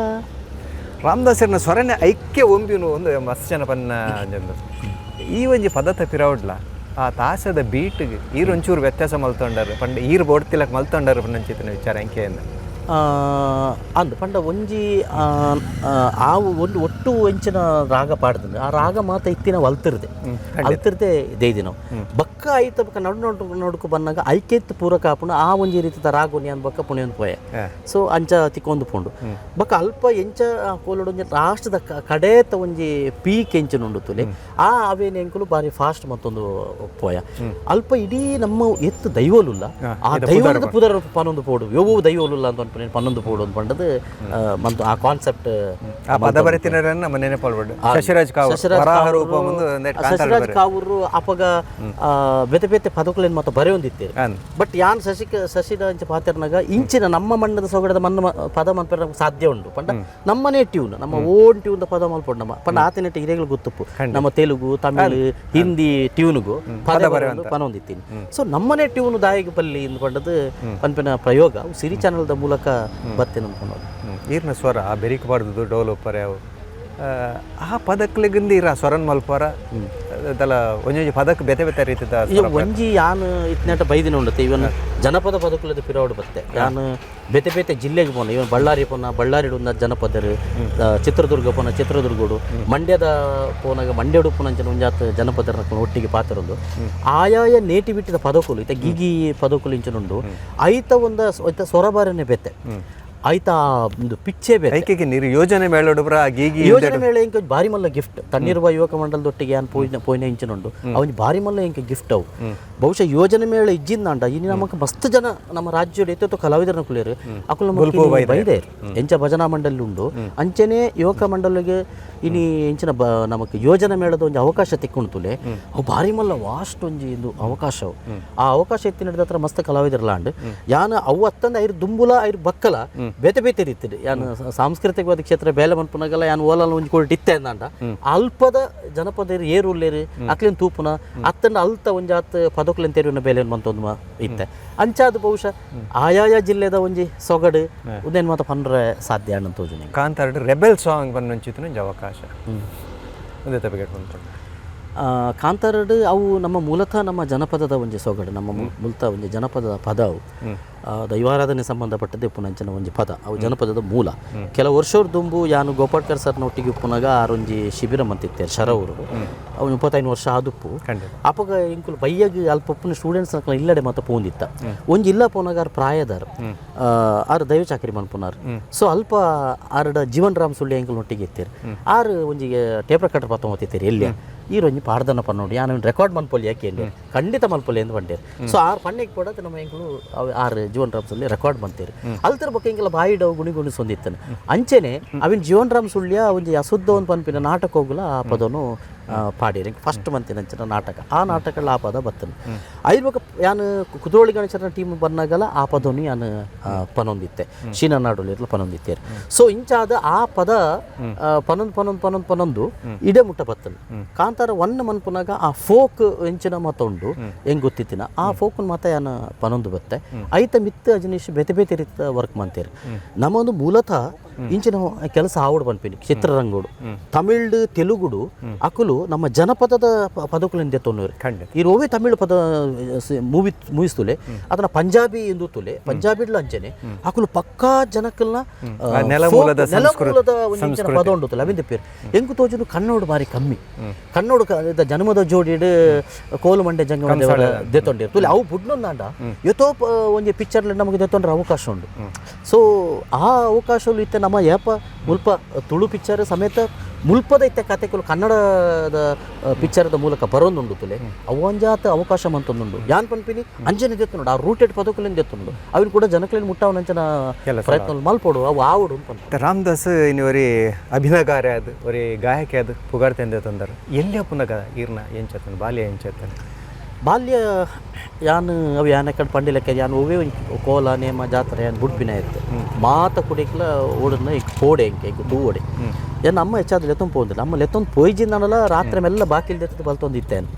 ರಾಮದಾಸರ್ನ ಸ್ವರನೆ ಐಕ್ಯ ಒಂಬಿನು ಒಂದು ಮಸ್ತ್ ಜನ ಪನ್ನ ಜನ ಈ ಒಂಜಿ ಪದ್ಧತಿ ಪಿರವಡ್ಲ ಆ ತಾಸದ ಬೀಟ್ಗೆ ಈರೊಂಚೂರು ವ್ಯತ್ಯಾಸ ಮಲ್ತೊಂಡರು ಪಂಡ ಈರು ಬೋಡ್ತಿಲಕ್ಕೆ ಮಲ್ತೊಂಡರು ಪನ್ನಂಚಿತ್ತಿನ ವಿಚಾರ ಅಂಕೆಯಿಂದ ಅಂದು ಪಂಡ ಒಂಜಿ ಆವು ಒಂದು ಒಟ್ಟು ಎಂಚಿನ ರಾಗ ಪಾಡ್ದಂಗೆ ಆ ರಾಗ ಮಾತ ಇತ್ತಿನ ಅಲ್ತಿರ್ದೆ ದೇದಿ ನಾವು ಬಕ್ಕ ಐತ ಬಕ್ಕ ನಡ್ಕು ಬಂದಾಗ ಐಕ್ಯತ್ ಪೂರಕ ಆಪುಣ ಆ ಒಂಜಿ ರೀತಿದ ರಾಗ ಅನ್ ಬಕ್ಕ ಪುಣ್ಯಂದು ಪೋಯೆ ಸೊ ಅಂಚ ತಿಕ್ಕೊಂದು ಪುಂಡು ಬಕ್ಕ ಅಲ್ಪ ಎಂಚ ಕೋಲೋಡು ಒಂಜಿ ರಾಷ್ಟ್ರದ ಕಡೇತ ಒಂಜಿ ಪೀಕ್ ಎಂಚಿನ ಉಂಡುತ್ತಲೆ ಆ ಅವೇನು ಎಂಕುಲು ಬಾರಿ ಫಾಸ್ಟ್ ಮತ್ತೊಂದು ಪೋಯ ಅಲ್ಪ ಇಡೀ ನಮ್ಮ ಎತ್ತು ದೈವಲುಲ್ಲ ಆ ದೈವದ ಪುದರ ಪನ್ನೊಂದು ಪೋಡು ಯೋವು ದೈವಲುಲ್ಲ ಅಂತ ಪನ್ನೊಂದು ಪೋಡು ಅಂತ ಪಂಡದು ಮಂತು ಆ ಕಾನ್ಸೆಪ್ಟ್ ಆ ಪದ ಬರೆತಿನ ನಮ್ಮ ನೆನಪಲ್ಬಡು ಶಶಿರಾಜ್ ಕಾವೂರು ಅಪಗ ಬೇತೆ ಬೇತೆ ಪದಕುಲೇನು ಮತ್ತೆ ಬರೆಯೊಂದಿತ್ತೇವೆ ಬಟ್ ಯಾನ್ ಶಶಿರಾಜ್ ಪಾತ್ರನಾಗ ಇಂಚಿನ ನಮ್ಮ ಮಣ್ಣದ ಸೊಗಡದ ಮಣ್ಣ ಪದ ಮನ್ಪೇರ ಸಾಧ್ಯ ಉಂಟು ಪಂಡ ನಮ್ಮನೇ ಟ್ಯೂನ್ ನಮ್ಮ ಓನ್ ಟ್ಯೂನ್ ಪದ ಮಲ್ಪೊಂಡು ನಮ್ಮ ಪಂಡ ಆತನೆಟ್ಟು ಹಿರೇಗಳು ಗೊತ್ತಪ್ಪು ನಮ್ಮ ತೆಲುಗು ತಮಿಳ್ ಹಿಂದಿ ಟ್ಯೂನ್ಗೂ ಪದ ಬರೆಯೊಂದು ಪನೊಂದಿತ್ತೀನಿ ಸೊ ನಮ್ಮನೇ ಟ್ಯೂನ್ ದಾಯಿಗೆ ಪಲ್ಲಿ ಪಂಡದು ಪನ್ಪಿನ ಪ್ರಯೋಗ ಸಿರಿ ಚಾನಲ್ದ ಮೂಲಕ ಬರ್ತೇನೆ ಅನ್ಕೊಂಡು ಈರ್ನ ಸ್ವರ ಆ ಬೆರಿಕಬಾರ್ದು ಡೋಲು ಪರೆ ಅವು ಆ ಪದಕ್ಲಿಗಿಂದ ಇರ ಸ್ವರನ್ ಮಲ್ಪಾರ ಅದೆಲ್ಲ ಒಂಜೊಂಜಿ ಪದಕ್ಕೆ ಬೇತೆ ಬೇತೆ ರೀತಿದ ಒಂಜಿ ಯಾನು ಇತ್ನೆಟ ಬೈದಿನ ಉಂಡತೆ ಇವನ್ ಜನಪದ ಪದಕುಲದ ಪಿರವಡು ಬತ್ತೆ ಯಾನು ಬೇತೆ ಬೇತೆ ಜಿಲ್ಲೆಗೆ ಪೋನ ಇವನ್ ಬಳ್ಳಾರಿ ಪೋನ ಬಳ್ಳಾರಿಡು ಒಂದು ಜನಪದರು ಚಿತ್ರದುರ್ಗ ಪೋನ ಚಿತ್ರದುರ್ಗಡು ಮಂಡ್ಯದ ಪೋನಾಗ ಮಂಡ್ಯಡು ಪೋನಂಚಿನ ಒಂಜಾತ್ ಜನಪದರ ಒಟ್ಟಿಗೆ ಪಾತ್ರೊಂದು ಆಯಾಯ ನೇಟಿವಿಟ್ಟಿದ ಪದಕುಲು ಇತ್ತ ಗಿಗಿ ಪದಕುಲು ಇಂಚನುಂಡು ಐತ ಒಂದು ಸೊರಬಾರನೆ ಬೆತ್ತೆ ಆಯ್ತಾ ಒಂದು ಪಿಚ್ಚೆ ಬೇರೆ ಐಕೆಗೆ ನೀರು ಯೋಜನೆ ಮೇಳೋಡುಬ್ರ ಗೀಗಿ ಯೋಜನೆ ಮೇಳ ಇಂಕ ಭಾರಿ ಮಲ್ಲ ಗಿಫ್ಟ್ ತಣ್ಣೀರುವ ಯುವಕ ಮಂಡಲದೊಟ್ಟಿಗೆ ಯಾನ್ ಪೋಯ್ನ ಇಂಚಿನುಂಡು ಅವನ್ ಭಾರಿ ಮಲ್ಲ ಇಂಕ ಗಿಫ್ಟ್ ಅವು ಬಹುಶಃ ಯೋಜನೆ ಮೇಳ ಇಜ್ಜಿಂದಾಂಡ ಇನ್ನು ನಮಕ್ ಮಸ್ತ್ ಜನ ನಮ್ಮ ರಾಜ್ಯದ ಎತ್ತೋ ಕಲಾವಿದರನ್ನ ಕುಳಿಯರು ಅಕುಲ ಬೈದೆ ಎಂಚ ಭಜನಾ ಮಂಡಳಿ ಉಂಡು ಅಂಚನೆ ಯುವಕ ಮಂಡಲಿಗೆ ಇನಿ ಎಂಚಿನ ನಮಕ್ ಯೋಜನೆ ಮೇಳದ ಒಂದು ಅವಕಾಶ ತಿಕ್ಕೊಂಡುಲೆ ಅವು ಭಾರಿ ಮಲ್ಲ ವಾಸ್ಟ್ ಒಂಜಿ ಇದು ಅವಕಾಶ ಆ ಅವಕಾಶ ಎತ್ತಿ ನಡೆದ ಹತ್ರ ಮಸ್ತ್ ಕಲಾವಿದರ್ಲಾಂಡ್ ಯಾನ ಅವು ಅತ್ತಂದ ಐರು ದುಂಬುಲ ಐರು ಬಕ್ಕಲ ಬೇತೆ ಬೇತೆ ರೀತಿದೆ ಯಾನು ಸಾಂಸ್ಕೃತಿಕವಾದ ಕ್ಷೇತ್ರ ಬೇಲೆ ಮನ್ಪುನಾಗಲ್ಲ ಯಾನು ಓಲಲ್ಲ ಒಂಜಿ ಕೊಟ್ಟು ಇತ್ತೆ ಅಂದಾಂಡ ಅಲ್ಪದ ಜನಪದ ಏರುಲ್ಲೇರಿ ಅಕ್ಲಿನ ತೂಪುನ ಅತ್ತಂಡ ಅಲ್ತ ಒಂಜಾತ್ ಪದಕುಲಿನ ತೆರುವಿನ ಬೇಲೆ ಮಂತೊಂದು ಇತ್ತೆ ಅಂಚಾದ ಬಹುಶಃ ಆಯಾಯ ಜಿಲ್ಲೆದ ಒಂಜಿ ಸೊಗಡು ಉದೇನು ಮಾತ ಪಂಡ್ರೆ ಸಾಧ್ಯ ಅನ್ನೋ ತೋಜನೆ ಕಾಂತಾರ್ಡ್ ರೆಬೆಲ್ ಸಾಂಗ್ ಬಂದಂಚಿತ್ತು ನಿಂಜ ಅವಕಾಶ ಅದೇ ತಪ್ಪಿಗೆ ಕಾಂತಾರಡು ಅವು ನಮ್ಮ ಮೂಲತಃ ನಮ್ಮ ಜನಪದದ ಒಂಜಿ ಸೊಗಡು ನಮ್ಮ ಮೂಲತಃ ಒಂಜಿ ಜನಪದದ ಪದ ಅವು ದೈವಾರಾಧನೆ ಸಂಬಂಧಪಟ್ಟದ್ದೇ ಪುನಂಚನ ಒಂಜಿ ಪದ ಅವು ಜನಪದದ ಮೂಲ ಕೆಲವು ವರ್ಷವ್ರ ದುಂಬು ಯಾನು ಗೋಪಾಟ್ಕರ್ ಸರ್ನ ಒಟ್ಟಿಗೆ ಉಪ್ಪುನಾಗ ಆರೊಂಜಿ ಶಿಬಿರ ಮಂತಿತ್ತೇರು ಶರವರು ಅವನು 25 ವರ್ಷ ಆದುಪ್ಪು ಅಪಗ ಇಂಕುಲು ಬೈಯಾಗಿ ಅಲ್ಪ ಉಪ್ಪುನ ಸ್ಟೂಡೆಂಟ್ಸ್ ಇಲ್ಲಡೆ ಮತ್ತೆ ಪೋಂದಿತ್ತ ಒಂಜಿ ಇಲ್ಲ ಪೋನಾಗ ಪ್ರಾಯದಾರ ಆರು ದೈವ ಚಾಕರಿ ಮನ್ಪುನಾರ್ ಸೊ ಅಲ್ಪ ಆರಡ ಜೀವನ್ ರಾಮ್ ಸುಳ್ಳಿ ಎಂಕಲ್ ಒಟ್ಟಿಗೆ ಇತ್ತೇರು ಆರು ಒಂಜಿಗೆ ಟೇಪ್ ರೆಕಾರ್ಡರ್ ಪತ್ತ ಓದ್ತಿತ್ತೇರು ಎಲ್ಲಿ ಈರೊಂಜಿ ಪಾಡ್ದನ ಪನ್ನೋಡಿ ಯಾನು ರೆಕಾರ್ಡ್ ಮನ್ಪೊಲಿ ಯಾಕೆ ಖಂಡಿತ ಮಲ್ಪೊಲಿ ಎಂದು ಬಂಡೇರು ಸೊ ಆರು ಪಣ್ಣಿಗೆ ಕೂಡ ನಮ್ಮ ಎಂಕಲು ಆರು ಜೀವನ್ ರಾಮ್ಸಲ್ಲಿ ರೆಕಾರ್ಡ್ ಬಂತೇರಿ ಅಲ್ತರ ಬಗ್ಗೆ ಹಿಂಗೆಲ್ಲ ಬಾಯಿಡವು ಗುಣಿಗುಣಿ ಸೊಂದಿತ್ತಾನೆ ಅಂಚೆನೆ ಅವಿನ ಜೀವನ್ ರಾಮ್ ಸುಳ್ಯ ಒಂಜಿ ಅಶುದ್ಧ ಒಂದು ಪನ್ಪಿನ ನಾಟಕ ಹೋಗಲ ಆ ಪದನು ಪಾಡಿರಿ ಫಸ್ಟ್ ಮಂತಿನಂಚಿನ ನಾಟಕ ಆ ನಾಟಕಗಳ ಆ ಪದ ಬರ್ತನೆ ಐದು ಯಾನು ಕುದ್ರೋಳಿ ಗಣೇಶನ ಟೀಮ್ ಬಂದಾಗಲ್ಲ ಆ ಪದನು ಯಾನು ಪನೊಂದಿತ್ತೆ ಶೀನನಾಡೋಳಿ ಪನೊಂದಿತ್ತೇರಿ ಸೊ ಇಂಚಾದ ಆ ಪದ ಪನೊಂದು ಇಡೆ ಮುಟ್ಟ ಬರ್ತನೆ ಕಾಂತಾರ ಒನ್ನ ಮನ್ಪುನಾಗ ಆ ಫೋಕ್ ಎಂಚಿನ ಮತ್ತೊಂಡು ಹೆಂಗ್ ಗೊತ್ತಿತ್ತಿನ ಆ ಫೋಕ್ ಮತ ಯಾನ ಪನೊಂದು ಬತ್ತೆ ಐತ ಮಿತ್ತ ಅಜನೀಶ್ ಬೇತೆ ಬೇತೆ ರೀತಿಯ ವರ್ಕ್ ಮಾಡ್ತೇರಿ ನಮ್ಮೊಂದು ಮೂಲತಃ ಇಂಚಿನ ಕೆಲಸ ಆವಡು ಪನ್ಪಿನಿ ಚಿತ್ರರಂಗೋಡು ತಮಿಳ್ ತೆಲುಗುಡು ಅಕುಲು ನಮ್ಮ ಜನಪದದ ಪದಕುಲಿಂದ ತೊನ್ನೂರು ಈ ರೋವೆ ತಮಿಳು ಪದ ಮೂವಿಸ್ತುಲೆ ಅದನ್ನ ಪಂಜಾಬಿ ಎಂದು ತುಲೆ ಪಂಜಾಬಿಡ್ಲ ಅಂಚನೆ ಅಕುಲು ಪಕ್ಕಾ ಜನಕಲ್ನ ನೆಲಮೂಲದ ಪದ ಉಂಡುತ್ತಲ್ಲ ಅವಿಂದ ಪೇರು ಎಂಕು ತೋಜುದು ಕನ್ನಡ ಬಾರಿ ಕಮ್ಮಿ ಕನ್ನಡ ಜನ್ಮದ ಜೋಡಿಡು ಕೋಲು ಮಂಡೆ ಜಂಗಮ ದೇವರ ದೆತ್ತೊಂಡಿರು ತುಲೆ ಅವು ಬುಡ್ನೊಂದಾಂಡ ಎತ್ತೋ ಒಂಜಿ ಪಿಕ್ಚರ್ಲಿ ನಮಗೆ ದೆತ್ತೊಂಡ್ರೆ ಅವಕಾಶ ಉಂಡು ಸೊ ಆ ಅವಕಾಶಗಳು ಇತ್ತೆ ನಮ್ಮ ಏಪ ಮುಲ್ಪ ತುಳು ಪಿಕ್ಚರ್ ಸಮೇತ ಮುಲ್ಪದ ಇತ್ತೆ ಕತೆಗಳು ಕನ್ನಡದ ಪಿಕ್ಚರ್ದ ಮೂಲಕ ಬರೋದುಂಡು ತುಲೆ ಅವಂಜಾತ ಅವಕಾಶ ಮಂತೊಂದುಂಡು ಯಾನ್ ಪನ್ಪಿನಿ ಅಂಜನೆ ದೆತ್ತುಂಡು ಆ ರೂಟೆಡ್ ಪದಕುಲಿಂದ ದೆತ್ತುಂಡು ಅವಿನ ಕೂಡ ಜನಕಲಿನ ಮುಟ್ಟವನಂಚನ ಪ್ರಯತ್ನ ಮಲ್ಪೋಡು ಅವು ಆವಡು ಅಂತ ರಾಮದಾಸ್ ಇನ್ನುವರಿ ಅಭಿನಯಗಾರ ಅದು ಒರಿ ಗಾಯಕಿ ಅದು ಪುಗಾರ್ತೆಂದೆ ತಂದರು ಎಲ್ಲಿ ಪುನಗ ಈರ್ನ ಎಂಚತನ ಬಾಲ್ಯ ಎಂಚತನ ಬಾಲ್ಯ ಯಾನು ಅವು ಯಾನಕಡೆ ಪಂಡಿಲಕ್ಕೆ ಯಾನು ಒವೇ ಕೋಲ ನೇಮ ಜಾತ್ರೆ ಯಾನು ಬುಡ್ಪಿನ ಇತ್ತು ಮಾತ ಕುಡಿಕ್ಲ ಓಡನ್ನ ಈಗ ಪೋಡೆ ಇಂಕೆ ತೂ ಓಡೆ ಏನು ಅಮ್ಮ ಹೆಚ್ಚಾದ್ರೆ ಲೆತ್ತೊಂದು ಪೋದಿಲ್ಲ ಅಮ್ಮ ಲೆತ್ತೊಂದು ಪೊಯ್ಜಿಂದನಲ್ಲ ರಾತ್ರಿ ಮೆಲ್ಲ ಬಾಕಿಲ್ದೆ ಬಲ್ತೊಂದು ಇತ್ತೇನು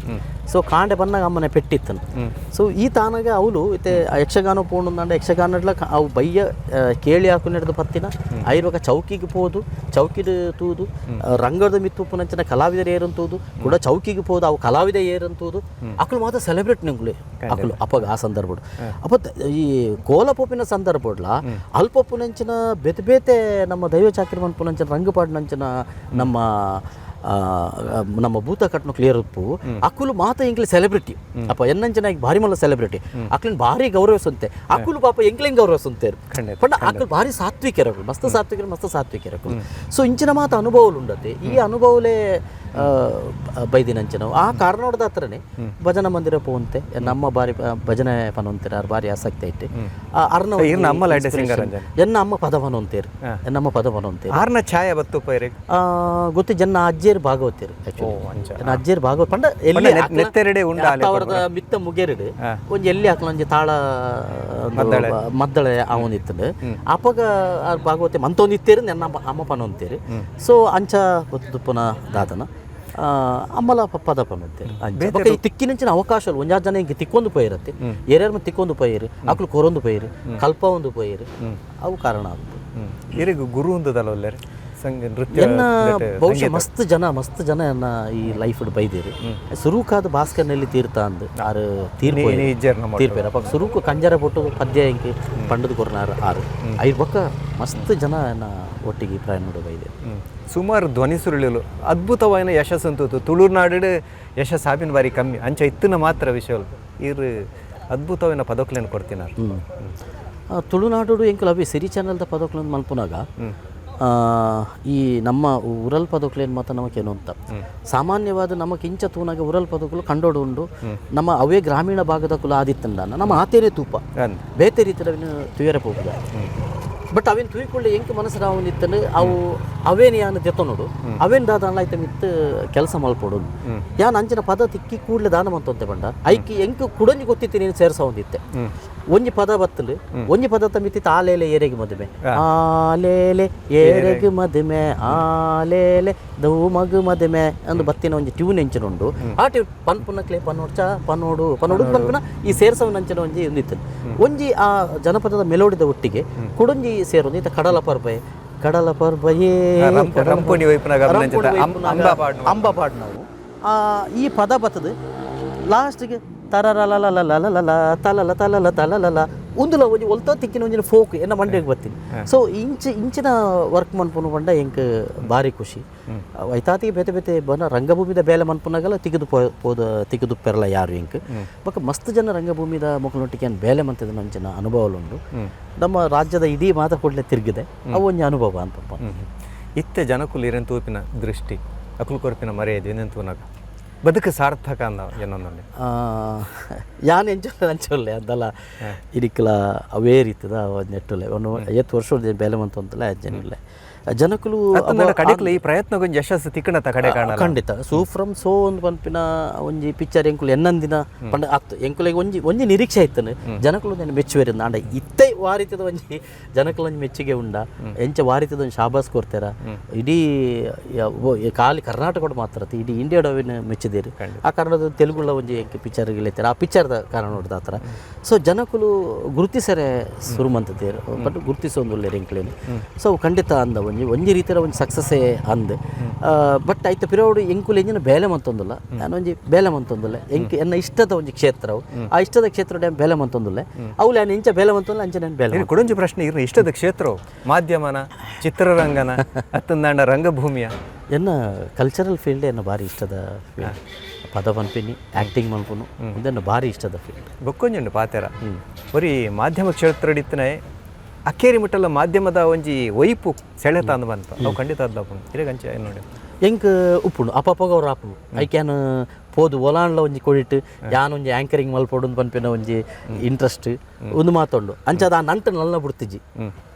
ಸೊ ಕಾಂಡೆ ಬಂದಾಗ ಅಮ್ಮನೆ ಪೆಟ್ಟಿತ್ತನು ಸೊ ಈ ತಾನಾಗ ಅವಳು ಇತ್ತೆ ಯಕ್ಷಗಾನ ಪೋಣಂದ ಯಕ್ಷಗಾನಡ್ಲ ಅವು ಬಯ್ಯ ಕೇಳಿ ಹಾಕೊಂಡು ಹಿಡಿದು ಪತ್ತಿನ ಐರುವಾಗ ಚೌಕಿಗೆ ಪೋದು ಚೌಕಿದು ತೂದು ರಂಗದ ಮಿತ್ತು ನಂಚಿನ ಕಲಾವಿದರು ಏರಂತೂದು ಕೂಡ ಚೌಕಿಗೆ ಪೋದು ಅವು ಕಲಾವಿದ ಏರಂತೂದು ಅಕ್ಕಳು ಮಾತ್ರ ಸೆಲೆಬ್ರೇಟ್ ನಿಂಗ್ಲಿ ಅಕ್ಕಳು ಅಪ್ಪಗ ಆ ಸಂದರ್ಭ ಅಪ್ಪ ಈ ಕೋಲಪೊಪ್ಪಿನ ಸಂದರ್ಭಡ್ಲ ಅಲ್ಪಪ್ಪು ನಂಚಿನ ಬೇತೆ ಬೇತೆ ನಮ್ಮ ದೈವ ಚಾಕಿರಿ ಮನ್ಪು ನಂಚಿನ ರಂಗಪಾಡು ನಂಚಿನ ನಮ್ಮ ಭೂತ ಕಟ್ನ ಕ್ಲಿಯರ್ ಉಪ್ಪು ಅಕ್ಕುಲು ಮಾತ ಎಂಕ್ಲಿ ಸೆಲೆಬ್ರಿಟಿ ಅಪ್ಪ ಎನ್ನಂಚನ ಭಾರಿ ಮಲ್ಲ ಸೆಲೆಬ್ರಿಟಿ ಅಕ್ಲಿನ ಭಾರಿ ಗೌರವಿಸುಂತೆ ಅಕ್ಕುಲು ಪಾಪ ಎಂಕ್ಲಿಂಗ್ ಗೌರವಿಸುಂತೇರು ಪಂಡ ಅಕ್ಕಲು ಭಾರಿ ಸಾತ್ವಿಕರಗಳು ಮಸ್ತ್ ಸಾತ್ವಿಕರಗಳು ಸೊ ಇಂಚಿನ ಮಾತ ಅನುಭವಲು ಉಂಡತೆ ಈ ಅನುಭವಲೇ ಬೈದಿನಂಚಿನ ಆ ಕಾರ್ನಾಡದ ಹತ್ರನೇ ಭಜನ ಮಂದಿರ ಪೋಂತೆ ನಮ್ಮ ಬಾರಿ ಭಜನೆ ಪನೊಂತೀರ ಬಾರಿ ಆಸಕ್ತಿ ಐತೆ ಅರ್ನ ಎನ್ನ ಅಮ್ಮ ಪದ ಪನೊಂತೀರು ಎನ್ನಮ್ಮ ಪದ ಪನೊಂತೀರು ಆರ್ನ ಛಾಯೆ ಬತ್ತು ಪೈರೆ ಗೊತ್ತಿ ಜನ ಅಜ್ಜಿಯರು ಭಾಗವತೀರು ಅಜ್ಜಿಯರು ಭಾಗವತ್ ಪಂಡ ಎಲ್ಲಿ ನೆತ್ತೆರಡೆ ಉಂಡ ಅವರದ ಮಿತ್ತ ಮುಗೇರಿಡು ಒಂಜಿ ಎಲ್ಲಿ ಹಾಕಲೊಂಜಿ ತಾಳ ಮದ್ದಳೆ ಅವನಿತ್ತದು ಅಪ್ಪಗ ಭಾಗವತೆ ಮಂತೊಂದಿತ್ತೇರು ನನ್ನ ಅಮ್ಮ ಪನೊಂತೀರು ಸೊ ಅಂಚ ದುಪ್ಪನ ದಾದನ ಅಮ್ಮಲ ಪದ ಪನೊಂತೀರು ತಿಕ್ಕಿನಂಚಿನ ಅವಕಾಶಗಳು ಒಂಜಾರು ಜನ ಹಿಂಗೆ ತಿಕ್ಕೊಂದು ಪೋಯಿರತ್ತೆ ಏರ್ಯಾರ ತಿಕ್ಕೊಂದು ಪೋಯಿರು ಅಕ್ಲು ಕೊರೊಂದು ಪೋಯಿರು ಕಲ್ಪ ಒಂದು ಪೋಯಿರು ಅವು ಕಾರಣ ಆಗುತ್ತೆ ಗುರು ಒಂದಲ್ಲ ಎನ್ನ ಬಹುಶಃ ಮಸ್ತ್ ಜನ ಎನ್ನ ಈ ಲೈಫ್ ಬೈದೇರಿ ಸುರೂಕಾದ ಭಾಸ್ಕರ್ನಲ್ಲಿ ತೀರ್ಥ ಅಂದ್ ಆರು ತೀರ್ಪೇರ ಅಪ್ಪ ಸುರೂಕು ಕಂಜರ ಪೊಟ್ಟು ಪದ್ಯ ಇಂಕಿ ಪಂಡದು ಕೊರ್ನಾರು ಆರು ಐದು ಬೊಕ್ಕ ಮಸ್ತ್ ಜನ ಎನ್ನ ಒಟ್ಟಿಗೆ ಪ್ರಯಾಣ ಬೈದೇರಿ ಸುಮಾರು ಧ್ವನಿ ಸುರುಳಿಲು ಅದ್ಭುತವಾದ ಯಶಸ್ಸು ಅಂತೂ ತುಳುನಾಡು ಯಶಸ್ಸು ಆಪಿನ ಬಾರಿ ಕಮ್ಮಿ ಅಂಚ ಇತ್ತಿನ ಮಾತ್ರ ವಿಷಯಗಳು ಇರು ಅದ್ಭುತವಾದ ಪದಕಲೇನು ಕೊಡ್ತೀನಿ ತುಳುನಾಡು ಎಂಕಲ್ ಅವಿ ಸಿರಿ ಚಾನಲ್ದ ಪದಕಲನ್ನು ಮಲ್ಪುನಾಗ ಈ ನಮ್ಮ ಉರಲ್ ಪದಕಲೇನು ಮಾತ್ರ ನಮಗೇನು ಅಂತ ಸಾಮಾನ್ಯವಾದ ನಮಗೆ ಇಂಚ ತೂನಾಗ ಉರಲ್ ಪದಕಲು ಕಂಡೋಡು ಉಂಡು ನಮ್ಮ ಅವೇ ಗ್ರಾಮೀಣ ಭಾಗದ ಕುಲ ಆದಿತ್ತಂಡ ನಮ್ಮ ಆತೇನೆ ತೂಪ ಬೇತೆ ರೀತಿಯ ತುಯರೆ ಹೋಗುದ ಬಟ್ ಅವೇನು ತುಯ್ಕೊಳ್ಳಿ ಎಂಕೆ ಮನಸ್ಸು ಅವನು ಇತ್ತಂದ್ರೆ ಅವು ಅವೇನು ಯಾನು ದೆತ್ತನೋಡು ಅವೇನು ದಾದ ಅಲ್ಲ ಮಿತ್ತು ಕೆಲಸ ಮಲ್ಪೋಡು ಯಾನು ಅಂಚಿನ ಪದ ತಿಕ್ಕಿ ಕೂಡಲೇ ದಾನ ಮಂತಂತೆ ಬಂಡ ಐಕಿ ಎಂಕು ಕುಡಂಜಿ ಗೊತ್ತಿತ್ತು ನೀನು ಸೇರ್ಸ ಹೊಂದಿತ್ತೆ ಒಂಜಿ ಪದ ಬತ್ತಲು ಒಂಜಿ ಪದ ಮಿತ್ತಿತ್ತು ಆಲೇಲೆ ಏರೆಗೆ ಮದುವೆ ಆಲೇಲೆ ಏರೆಗೆ ಮದುವೆ ಆಲೇಲೆ ದವು ಮಗು ಮದುವೆ ಅಂದು ಬತ್ತಿನ ಒಂಜಿ ಟ್ಯೂನ್ ಎಂಚಿನುಂಡು ಆ ಟ್ಯೂನ್ ಪನ್ಪುನಕ್ಲೆ ಪನ್ನೋಡ್ಚ ಪನ್ನೋಡು ಪನ್ಪುನ ಈ ಸೇರ್ಸವನ ಅಂಚಿನ ಒಂಜಿ ಒಂದಿತ್ತು ಒಂಜಿ ಆ ಜನಪದದ ಮೆಲೋಡಿದ ಒಟ್ಟಿಗೆ ಕುಡಂಜಿ ಸೇರೊಂದು ಇತ್ತ ಕಡಲ ಪರ್ಬಯೇ ಅಂಬ ಪಾಡ್ ನಾವು ಈ ಪದ ಬತ್ತದು ಲಾಸ್ಟ್ಗೆ ತರರಲಲಲಲಲಲ ತಲಲ ತಲಲ ತಲಲಲ ಒಂದುಲ ಒಂಜಿ ಒಲ್ತ ತಿಕ್ಕಿನ ಒಂಜಿನ ಫೋಕ್ ಎನ್ನ ಮಂಡ್ಯಕ್ಕೆ ಬರ್ತೀನಿ ಸೊ ಇಂಚಿನ ವರ್ಕ್ ಮನ್ಪುನು ಬಂಡ ಎಂಕ್ ಭಾರಿ ಖುಷಿ ಐತಾತಿಗೆ ಬೇತೆ ಬೇತೆ ಬನ ರಂಗಭೂಮಿದ ಬೇಲೆ ಮನ್ಪುನಾಗಲ್ಲ ತಿಗಿದು ಪೆರಲ ಯಾರು ಎಂಕ್ ಬೊಕ್ಕ ಮಸ್ತ್ ಜನ ರಂಗಭೂಮಿದ ಮಕ್ಕಳೊಟ್ಟಿಗೆ ಏನು ಬೇಲೆ ಮಂತಿದ ನಂಚಿನ ಅನುಭವಲುಂಡು ನಮ್ಮ ರಾಜ್ಯದ ಇಡೀ ಮಾತ ಕೊಡ್ಲೆ ತಿರುಗಿದೆ ಅವು ಒಂಜಿ ಅನುಭವ ಅಂತ ಇತ್ತೆ ಜನಕ್ಕೂ ಇರೇನು ತೂಪಿನ ದೃಷ್ಟಿ ಅಕುಲ್ ಕೊರ್ಪಿನ ಮರೆಯದು ಏನೇನು ತೂನಾಗ ಬದುಕು ಸಾರ್ಥಕ ಅಂದ ಏನೊಂದು ಯಾನ್ ಅಂಚೊಲ್ಲೆ ಅದಲ್ಲ ಇಡಿಕ್ಕಲ ಅವೇ ರೀತಿದ ನೆಟ್ಟಲೆ ಒಂದು 50 ವರ್ಷದ ಬೇಲೆ ಮಂತು ಅಂತಲ್ಲ ಅಜ್ಜನಿಲ್ಲ ಜನಕುಲು ಕಡೆಕ್ಲ ಈ ಪ್ರಯತ್ನ ಕೊಂಚ ಯಶಸ್ಸು ತಿಕ್ಕಣತ ಕಡೆ ಕಾಣ ಖಂಡಿತ ಸೂಫ್ರಮ್ ಸೋ ಒಂದು ಪನ್ಪಿನ ಒಂಜಿ ಪಿಕ್ಚರ್ ಎಂಕುಲು ಎನ್ನಂದಿನ ಪಂಡ ಅತ್ತು ಎಂಕುಲಿಗೆ ಒಂಜಿ ನಿರೀಕ್ಷೆ ಇತ್ತನು ಜನಕುಲು ನಾನು ಮೆಚ್ಚುವೇರಿಂದ ಆಂಡ ಇತ್ತೆ ವಾರಿತದ ಒಂಜಿ ಜನಕುಲು ಒಂಜಿ ಮೆಚ್ಚುಗೆ ಉಂಡ ಎಂಚ ವಾರಿತದ ಒಂದು ಶಾಬಾಸ್ ಕೊಡ್ತಾರ ಇಡೀ ಖಾಲಿ ಕರ್ನಾಟಕದ ಮಾತ್ರ ಇಡೀ ಇಂಡಿಯಾಡವಿನ ಮೆಚ್ಚಿದೇರು ಆ ಕಾರಣದ ತೆಲುಗುಳ ಒಂಜಿ ಎಂಕ ಪಿಕ್ಚರ್ಗಳಿರ್ತಾರೆ ಆ ಪಿಕ್ಚರ್ದ ಕಾರಣ ನೋಡಿದ ಆ ಥರ ಸೊ ಜನಕುಲು ಗುರುತಿಸರೆ ಸುರುಮಂತದೇರು ಬಟ್ ಗುರುತಿಸೊಂದುಲ್ಲೇರು ಎಂಕ್ಲೇನು ಸೊ ಖಂಡಿತ ಅಂದ ಒಂಜಿ ರೀತಿಯ ಒಂದು ಸಕ್ಸಸ್ಸೇ ಅಂದ್ ಬಟ್ ಐತ ಪಿರೋಡು ಎಂಕುಲು ಎಂಜಿನ ಬೇಲೆ ಮಂತೊಂದುಲ್ಲ ನಾನು ಒಂಜಿ ಬೇಲೆ ಮಂತೊಂದುಲ್ಲೆ ಎನ್ನ ಇಷ್ಟದ ಒಂಜಿ ಕ್ಷೇತ್ರವು ಆ ಇಷ್ಟದ ಕ್ಷೇತ್ರ ಬೇಲೆ ಮಂತೊಂದುಲ್ಲೆ ಅವ್ಲು ನಾನು ಇಂಚ ಬೇಲೆ ಮಂತೊಂದುಲ್ಲ ಅಂಚೆ ನಾನು ಬೇಲೆ ಕೊಡೊಂಜಿ ಪ್ರಶ್ನೆ ಇರ್ನ ಇಷ್ಟದ ಕ್ಷೇತ್ರವು ಮಾಧ್ಯಮನ ಚಿತ್ರರಂಗನ ಅತ್ತಂದಾಂಡ ರಂಗಭೂಮಿಯ ಎನ್ನ ಕಲ್ಚರಲ್ ಫೀಲ್ಡ್ ಎನ್ನ ಭಾರಿ ಇಷ್ಟದ ಫೀಲ್ಡ್ ಪದ ಪನ್ಪಿನಿ ಆ್ಯಕ್ಟಿಂಗ್ ಮನ್ಪುನು ಇದನ್ನು ಭಾರಿ ಇಷ್ಟದ ಫೀಲ್ಡ್ ಬೊಕ್ಕೊಂಜುಂಡು ಪಾತೆರ ಬರೀ ಮಾಧ್ಯಮ ಕ್ಷೇತ್ರ ಹಿಡಿತನೆ ಅಕ್ಕೇರಿ ಮುಟ್ಟಲ್ಲ ಮಾಧ್ಯಮದ ಒಂಜಿ ಒಯ್ಪು ಸೆಳೆತ ಅಂದ್ ಬಂತ ಅವು ಖಂಡಿತ ಅದ್ಲಪ್ಪು ಇರಗಂಚ ಏನು ನೋಡಿ ಎಂಕ್ ಉಪ್ಪುಂಡು ಅಪ್ಪಗ ಅವ್ರು ಆಪುನು ಐಕ್ಯಾನ್ ಪೋದು ಒಲಾಂಡ್ಲ ಒಂಜಿ ಕೊಡಿಟ್ಟು ಯಾನ್ ಒಂಜಿ ಆ್ಯಂಕರಿಂಗ್ ಮಲ್ಪೊಡು ಪನ್ಪಿನ ಒಂಜಿ ಇಂಟ್ರೆಸ್ಟ್ ಒಂದು ಮಾತುಂಡು ಅಂಚದ ಆ ನಂಟು ನಲ್ನ ಬಿಡ್ತಿಜ್ಜಿ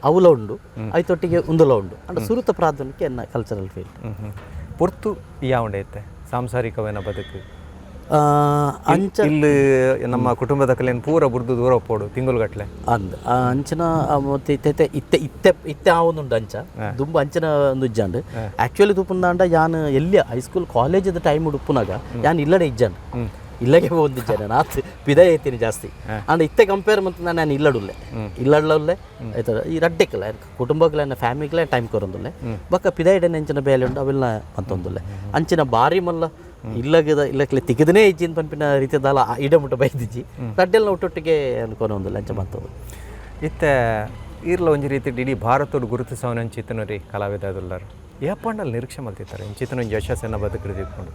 ಅವಲ ಉಂಡು ಐತೊಟ್ಟಿಗೆ ಉಂದುಲ ಉಂಡು ಅಂಡ ಸುರುತ ಪ್ರಾಧಾನ್ಯಕ್ಕೆ ಎನ್ನ ಕಲ್ಚರಲ್ ಫೀಲ್ಡ್ ಪೊರ್ತು ಯಾವುಂಡೈತೆ ಸಾಂಸಾರಿಕವೇನ ಬದುಕು ಅಂಚ ಇಲ್ಲಿ ನಮ್ಮ ಕುಟುಂಬದ ಕಲೆಯನ್ನು ಪೂರ ಬುರ್ದು ದೂರ ಹೋಗ್ಬೋಡು ತಿಂಗಳುಗಟ್ಲೆ ಅಂದ್ ಅಂಚನ ಮತ್ತೆ ಇತ್ತೆ ಇತ್ತೆ ಇತ್ತೆ ಇತ್ತೆ ಆವೊಂದುಂಡು ಅಂಚ ದುಂಬ ಅಂಚನ ಒಂದು ಇಜ್ಜಾಂಡು ಆ್ಯಕ್ಚುಲಿ ತುಪ್ಪುಂದಾಂಡ ಯಾನ್ ಎಲ್ಲಿ ಹೈಸ್ಕೂಲ್ ಕಾಲೇಜದ ಟೈಮ್ ಉಡುಪುನಾಗ ಯಾನ್ ಇಲ್ಲಡೆ ಇಜ್ಜಾಂಡು ಇಲ್ಲಗೆ ಒಂದಿಜ್ಜಾನೆ ನಾತ್ ಪಿದ ಐತೀನಿ ಜಾಸ್ತಿ ಅಂಡ್ ಇತ್ತೆ ಕಂಪೇರ್ ಮಂತ ನಾನು ಇಲ್ಲಡುಲ್ಲೆ ಇಲ್ಲಡ್ಲೇ ಆಯ್ತು ಈ ರಡ್ಡೆಕ್ಕಲ್ಲ ಕುಟುಂಬಕ್ಕಲ್ಲ ನನ್ನ ಫ್ಯಾಮಿಲಿಗೆ ಟೈಮ್ ಕೊರೊಂದುಲ್ಲೆ ಬಕ್ಕ ಪಿದ ಇಡನೆ ಅಂಚಿನ ಬೇಲೆ ಉಂಡು ಅವೆಲ್ಲ ಅಂತೊಂದುಲ್ಲೆ ಅಂಚಿನ ಬಾರಿ ಮಲ್ಲ ಇಲ್ಲಕ್ಲೆ ತಿಗದನೇ ಇಜ್ಜಿನ ಪನ್ಪಿನ ರೀತಿಯದಲ್ಲ ಇಡಮುಟ್ಟ ಬೈದಿಜ್ಜಿ ರಡ್ಡೆಲ್ಲ ಒಟ್ಟೊಟ್ಟಿಗೆ ಅನ್ಕೊನೊಂದುಲ್ಲ ಅಂಚ ಮಾತು ಇತ್ತೆ ಇರ್ಲ ಒಂಜಿ ರೀತಿ ಇಡೀ ಭಾರತದ ಗುರುತಿಸೋನ ಚಿತ್ತನ ರೀ ಕಲಾವಿದ ಅದಲ್ಲರು ಏಪಣ್ಣಲ್ಲಿ ನಿರೀಕ್ಷೆ ಮಲ್ತಿರ್ತಾರೆ ಚಿತ್ತನ ಯಶಸ್ಸನ್ನು ಬದುಕಿಡಿದು ಇಟ್ಕೊಂಡು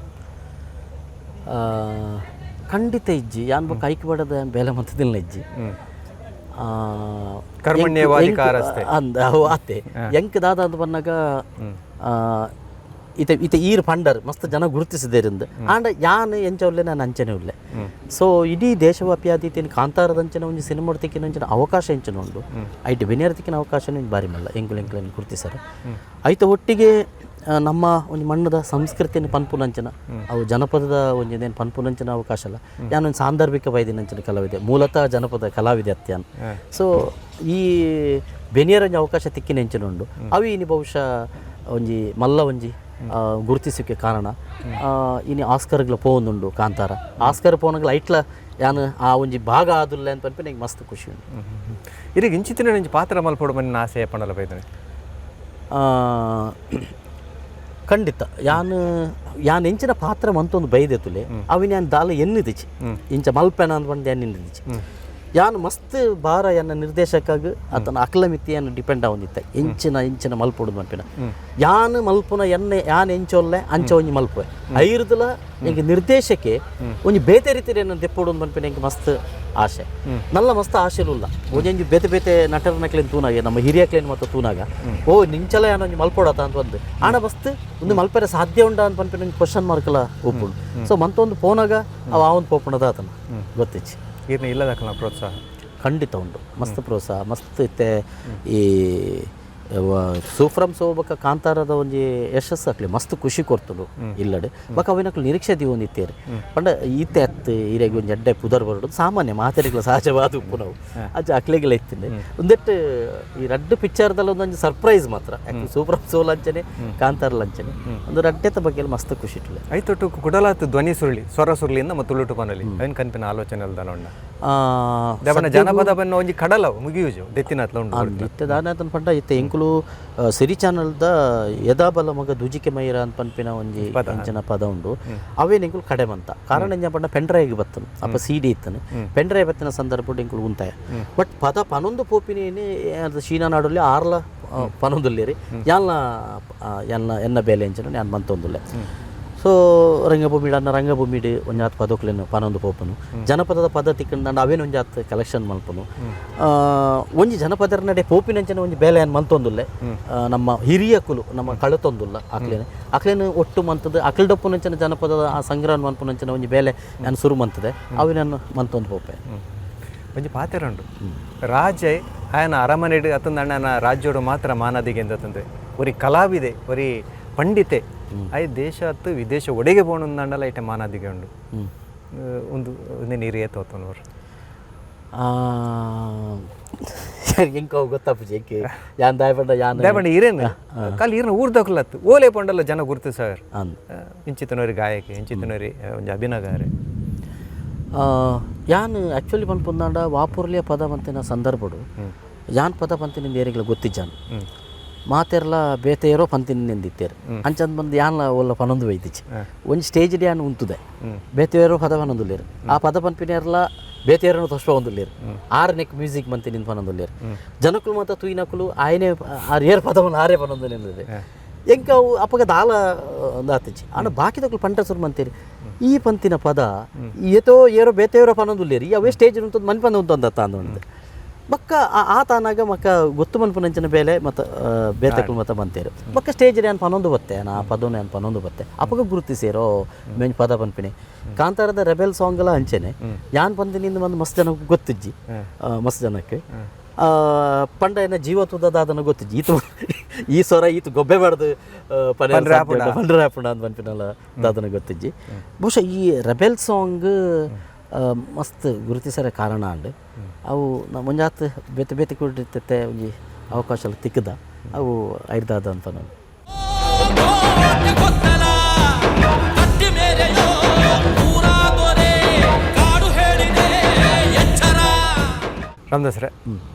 ಖಂಡಿತ ಇಜ್ಜಿ ಯಾನ್ ಬೊಕ್ಕ ಐಕ್ ಬಡದ ಬೇಲೆ ಮಂತದಿಲ್ಲ ಇಜ್ಜಿ ಕರ್ಮಣ್ಯವಾಧಿಕಾರಸ್ಥೆ ಅಂದ ಆತೆ ಎಂಕ್ ದಾದ ಅಂತ ಬಂದಾಗ ಇತ ಈರ್ ಪಂಡರ್ ಮಸ್ತ್ ಜನ ಗುರುತಿಸಿದೇರಿಂದ ಆಂಡ ಯಾನ್ ಎಂಚವಲ್ಲೆ ನಾನು ಅಂಚನೆ ಉಳ್ಳೆ ಸೊ ಇಡೀ ದೇಶವ್ಯಾಪಿ ಆದೀತಿನ ಕಾಂತಾರದ ಅಂಚನೆ ಒಂದು ಸಿನಿಮಾ ತಿಕ್ಕಿನ ಅಂಚನೆ ಅವಕಾಶ ಎಂಚನೆ ಉಂಡು ಐಟಿ ಬೆನಿಯರ್ ತಿಕ್ಕಿನ ಅವಕಾಶ ಬಾರಿ ಮಲ್ಲ ಎಂಕುಲೆಂಕುಲೆನ್ ಗುರುತಿಸಾರೆ ಐತ ಒಟ್ಟಿಗೆ ನಮ್ಮ ಒಂದು ಮಣ್ಣದ ಸಂಸ್ಕೃತಿನ ಪನ್ಪುನಂಚನ ಅವು ಜನಪದದ ಒಂದೇನು ಪನ್ಪುನಂಚನ ಅವಕಾಶ ಅಲ್ಲ ಯಾನೊಂದು ಸಾಂದರ್ಭಿಕ ವೈದ್ಯನಂಚನ ಕಲಾವಿದೆ ಮೂಲತಃ ಜನಪದ ಕಲಾವಿದೆ ಅತ್ಯಾನ್ ಸೊ ಈ ಬೆನಿಯರ್ ಒಂಜಿ ಅವಕಾಶ ತಿಕ್ಕಿನ ಎಂಚನೆ ಉಂಡು ಅವು ಇನಿ ಬಹುಶಃ ಒಂಜಿ ಮಲ್ಲ ಒಂಜಿ ಗುರುತಿಸೋಕ್ಕೆ ಕಾರಣ ಇನ್ನು ಆಸ್ಕರ್ಗಳ ಪೋವೊಂದುಂಡು ಕಾಂತಾರ ಆಸ್ಕರ್ ಪೋನಗ್ಲ ಐಟ್ಲ ಯಾನು ಆ ಒಂಜಿ ಭಾಗ ಆದುಲ್ಲ ಅಂತ ಪನ್ಪಿ ನಂಗೆ ಮಸ್ತ್ ಖುಷಿ ಉಂಟು ಇರಿಗೆ ಇಂಚಿತ್ತಿನ ಒಂಜಿ ಪಾತ್ರ ಮಲ್ಪೊಡು ಮನ್ನ ಆಸೆ ಪಣಲ ಬೈದನೆ ಖಂಡಿತ ಯಾನ್ ಎಂಚಿನ ಪಾತ್ರ ಮಂತೊಂದು ಬೈದೆತುಲೆ ಅವಿನ ಯಾನ್ ದಾಲ ಎನ್ನಿದಿಚ್ಚಿ ಇಂಚ ಮಲ್ಪೆನ ಅಂತ ಬಂದು ಎನ್ನಿದಿಚ್ಚಿ ಯಾನ್ ಮಸ್ತ್ ಬಾರ ಎನ್ನ ನಿರ್ದೇಶಕಾಗ ಆತನ ಅಕ್ಲ ಮಿತಿಯನ್ನು ಡಿಪೆಂಡ್ ಆವೊಂದಿತ್ತೆ ಎಂಚಿನ ಮಲ್ಪೊಡು ಮಲ್ಪಿನ ಯಾನ್ ಮಲ್ಪುನ ಎಣ್ಣೆ ಯಾನ್ ಎಂಚೊಲ್ಲೆ ಅಂಚ ಒಂಜಿ ಮಲ್ಪುವೆ ಐರ್ದಲ ಎಂಗೆ ನಿರ್ದೇಶಕ್ಕೆ ಒಂಜಿ ಬೇತೆ ರೀತಿ ಏನು ದೆಪ್ಪೊಡು ಮಲ್ಪಿನ ಎಂಗೆ ಮಸ್ತ್ ಆಸೆ ನಲ್ಲ ಮಸ್ತ್ ಆಸೆಲುಲ್ಲ ಒಂಜಿ ಬೇತೆ ಬೇತೆ ನಟರನಕ್ಲೇನು ತೂನಾಗೆ ನಮ್ಮ ಹಿರಿಯಕ್ಲೇನು ಮತ್ತು ತೂನಾಗ ಓ ನಿಂಚಲ ಯಾನ ಒಂಜಿ ಮಲ್ಪೊಡತ ಅಂತ ಬಂದು ಆಣ ಮಸ್ತ್ ಒಂದು ಮಲ್ಪೆರೆ ಸಾಧ್ಯ ಉಂಡ ಅಂತ ಪನ್ಪಿನ ಒಂದು ಕ್ವಶನ್ ಮಾರ್ಕಲ್ಲ ಒಪ್ಪುಂಡು ಸೊ ಮಂತೊಂದು ಪೋನಾಗ ಅವ ಒಂದು ಪೋಪುಣದ ಆತನ ಗೊತ್ತಿಚ್ಚಿ ಇರ್ನ ಇಲ್ಲದಕ್ಕಲ್ಲ ಪ್ರೋತ್ಸಾಹ ಖಂಡಿತ ಉಂಟು ಮಸ್ತ್ ಪ್ರೋತ್ಸಾಹ ಮಸ್ತ್ ಇತ್ತೆ ಈ ಸೂಫ್ರಮ್ ಸೋಬಕ ಕಾಂತಾರದ ಒಂಜಿ ಯಶಸ್ಸು ಹಾಕ್ಲಿ ಮಸ್ತ್ ಖುಷಿ ಕೊರ್ತುಡು ಇಲ್ಲಡೆ ಬಕ ಅವಿನಕ್ಲು ನಿರೀಕ್ಷೆ ದಿವೊಂದಿತ್ತೇರಿ ಪಂಡ ಈತೆ ಅತ್ತು ಈರೆಗೆ ಒಂಜಿ ಎಡ್ಡೆ ಪುದರ್ ಬರೋದು ಸಾಮಾನ್ಯ ಮಾತಾಡಿಗಳ ಸಹಜವಾದ ಉಪ್ಪು ನಾವು ಅಜ್ಜ ಅಕ್ಲೆಗೆಲ್ಲ ಇತ್ತಿಂದೆ ಒಂದೆಟ್ಟು ಈ ರಡ್ಡು ಪಿಕ್ಚರ್ದಲ್ಲಿ ಒಂದೊಂದು ಸರ್ಪ್ರೈಸ್ ಮಾತ್ರ ಸೂಫ್ರಮ್ ಸೋ ಲಂಚನೆ ಕಾಂತಾರ ಲಂಚನೆ ಒಂದು ರಡ್ಡೆತ ಬಗ್ಗೆ ಮಸ್ತ್ ಖುಷಿ ಇಟ್ಟಲೆ ಐತೊಟ್ಟು ಕುಡಲಾತ್ ಧ್ವನಿ ಸುರುಳಿ ಸ್ವರ ಸುರುಳಿಯಿಂದ ಮತ್ತು ತುಳುಟು ಪನಲಿ ಅವನ್ ಕನ್ಪಿನ ಆಲೋಚನೆ ಅಲ್ದನೊಂಡ ಜನಪದ ಬನ್ನ ಒಂಜಿ ಕಡಲ ಮುಗಿಯುಜು ದೆತ್ತಿನತ್ಲ ಉಂಟು ಇತ್ತೆ ದಾನತನ ಪಂಡ ಇತ್ತೆ ಎಂಕುಲು ಸಿರಿ ಚಾನಲ್ದ ಯದಾಬಲ ಮಗ ದುಜಿಕೆ ಮೈರ ಅಂತ ಪನ್ಪಿನ ಒಂಜಿ ಅಂಚನ ಪದ ಉಂಡು ಅವೇನು ಎಂಕುಲು ಕಡೆಮ್ ಅಂತ ಕಾರಣ ಎಂಜ ಪಂಡ ಪೆಂಡ್ರೈಗೆ ಬತ್ತನು ಅಪ್ಪ ಸಿಡಿ ಇತ್ತನು ಪೆಂಡ್ರೈ ಬತ್ತಿನ ಸಂದರ್ಭ ಎಂಕುಲು ಉಂತಾಯ ಬಟ್ ಪದ ಪನೊಂದು ಪೋಪಿನೇನೆ ಶೀನಾ ನಾಡಲ್ಲಿ ಆರ್ಲ ಪನೊಂದುಲ್ಲೇರಿ ಎನ್ನ ಬೇಲೆ ಎಂಚನ ನಾನು ಮಂತೊಂದುಲ್ಲೆ ಸೊ ರಂಗಭೂಮಿಡ್ ಅನ್ನ ರಂಗಭೂಮಿಡ್ ಒಂಜಾತ್ ಪದಕ್ಲೇನು ಪನೊಂದು ಪೋಪನು ಜನಪದದ ಪದ ತಿಕ್ಕಂಡು ಅವೇನು ಒಂಜಾತ್ ಕಲೆಕ್ಷನ್ ಮಲ್ಪನು ಒಂಜಿ ಜನಪದರ ನಡೆ ಪೋಪಿನಂಚನೆ ಒಂಜಿ ಬೇಲೆ ಏನು ಮಂತೊಂದುಲ್ಲೆ ನಮ್ಮ ಹಿರಿಯ ಕುಲು ನಮ್ಮ ಕಳತೊಂದುಲ್ಲ ಅಕ್ಲೇನು ಒಟ್ಟು ಮಂತದ ಅಕ್ಲಡಪ್ಪುನಂಚನ ಜನಪದದ ಆ ಸಂಗ್ರಹ ಮನ್ಪುನಂಚನ ಒಂಜಿ ಬೇಲೆ ನಾನು ಶುರು ಮಂತದೆ ಅವಿನನ್ನು ಮಂತೊಂದು ಪೋಪೆ ಒಂಜಿ ಪಾತೆರ ಉಂಡು ರಾಜೆ ಆಯನ ಅರಮನೆಡ್ ಅತ್ತಂದು ಅಣ್ಣನ ರಾಜ್ಯೋಡು ಮಾತ್ರ ಮಾನದಿಗೆ ಎಂದತಂದೆ ಒರಿ ಕಲಾವಿದೆ ಒರಿ ಪಂಡಿತೆ ಐ ದೇಶ ಹತ್ತು ವಿದೇಶ ಒಡೆಗೆ ಪೋಣಂದಂಡಲ ಐಟೆ ಮಾನಾದಿಗೆ ಉಂಡು ಒಂದು ನೀರು ಏತೋತನವ್ರು ಎಂಕ ಗೊತ್ತಪ್ಪು ಎಂಕೆ ಯಾನ್ ದಾಯಪಂಡ ಯಾನ್ ದಾಯಪಂಡ ಇರೇನು ಕಾಲಿ ಇರ್ನ ಊರ್ದಕ್ಲತ್ತು ಓಲೆ ಪಂಡಲ್ಲ ಜನ ಗುರ್ತು ಸರ್ ಇಂಚಿತನವ್ರಿ ಗಾಯಕಿ ಇಂಚಿತನವ್ರಿ ಒಂಜಿ ಅಭಿನಗಾರೆ ಯಾನ್ ಆ್ಯಕ್ಚುಲಿ ಪನ್ಪುಂದಾಂಡ ವಾಪುರ್ಲಿಯ ಪದ ಪಂತಿನ ಸಂದರ್ಭಡು ಯಾನ್ ಪದ ಪಂತಿನಿಂದ ಏರಿಗಳ ಗೊತ್ತಿಜ್ಜಾನು ಮಾತೆರ್ಲ ಬೇತೆಯರೋ ಪಂತಿನಿಂದಿತ್ತೇರು ಅಂಚಂದ್ ಬಂದು ಯಾನ್ ಒಲ್ಲ ಪನೊಂದು ವೈದಿಚ್ಚಿ ಒಂದು ಸ್ಟೇಜ್ಲಿ ಯಾನ್ ಉಂತುದೆ ಬೇತೆಯರೋ ಪದ ಪನೊಂದುಲ್ಲೇರು ಆ ಪದ ಪನ್ಪಿನೇರ್ಲ ಬೇತೆಯರನ್ನು ತೋಷ್ಟ ಒಂದುಲ್ಲೇರು ಆರನೇಕ್ ಮ್ಯೂಸಿಕ್ ಮಂತಿನಿಂದ ಪನೊಂದುಲ್ಲೇರು ಜನಕ್ಕಳು ಮತ್ತು ತುಯಿನಕ್ಕಳು ಆಯ್ನೆ ಆರು ಏರು ಪದವನ್ನು ಆರೇ ಪನೊಂದುಲ್ಲೇನಿದೆ ಎಂಕ ಅವು ಅಪ್ಪಗ ದಾಲ ಆತಿಚ್ಚಿ ಆಂಡ ಬಾಕಿದಕ್ಕಳು ಪಂಟಸುರು ಮಂತೀರಿ ಈ ಪಂತಿನ ಪದ ಏತೋ ಏರೋ ಬೇತೆಯರೋ ಪನೊಂದುಲ್ಲೇರು ಈ ಅವೇ ಸ್ಟೇಜ್ ಉಂಟು ಮನ್ ಪಂದ ಉಂಟು ಅಂದ ಬಕ್ಕ ಆ ತಾನಾಗ ಮಕ್ಕ ಗೊತ್ತು ಮನ್ಪುನಂಚಿನ ಬೇಲೆ ಮತ್ತು ಬೇತಕ್ಕಳು ಮತ್ತು ಬಂತೇರು ಬಕ್ಕ ಸ್ಟೇಜ್ ಏನು ಪನೊಂದು ಬತ್ತೆ ಆ ಪದವನ್ನು ಏನು ಪನೊಂದು ಬತ್ತೆ ಅಪ್ಪಗ ಗುರುತಿಸಿರೋ ಮೇನ್ ಪದ ಪನ್ಪಿನಿ ಕಾಂತಾರದ ರೆಬೆಲ್ ಸಾಂಗ್ ಎಲ್ಲ ಹಂಚೆನೆ ಯಾನ್ ಪಂದಿನಿಂದ ಒಂದು ಮಸ್ತ್ ಜನಕ್ಕೆ ಗೊತ್ತಿಜ್ಜಿ ಮಸ್ತ್ ಜನಕ್ಕೆ ಪಂಡ ಏನ ಜೀವತ್ವದ ಅದನ್ನು ಗೊತ್ತಿಜ್ಜಿ ಈತು ಈ ಸ್ವರ ಈತು ಗೊಬ್ಬೆ ಬಾರ್ದು ಪಂಡ್ರಾಪುಣ ಅಂತ ಪನ್ಪಿನಲ್ಲ ಅದನ್ನು ಗೊತ್ತಿಜ್ಜಿ ಬಹುಶಃ ಈ ರೆಬೆಲ್ ಸಾಂಗ್ ಮಸ್ತ್ ಗುರುತಿಸರ ಕಾರಣ ಅಂಡ್ ಅವು ಮುಂಜಾತ್ ಬೇತೆ ಬೇತೆ ಕೊಟ್ಟಿರ್ತೈತೆ ಒಂಜಿ ಅವಕಾಶ ತಿಕ್ಕದ ಅವು ಐದಾದ ಅಂತ ನಾನು ರಾಮದಾಸ್ರೆ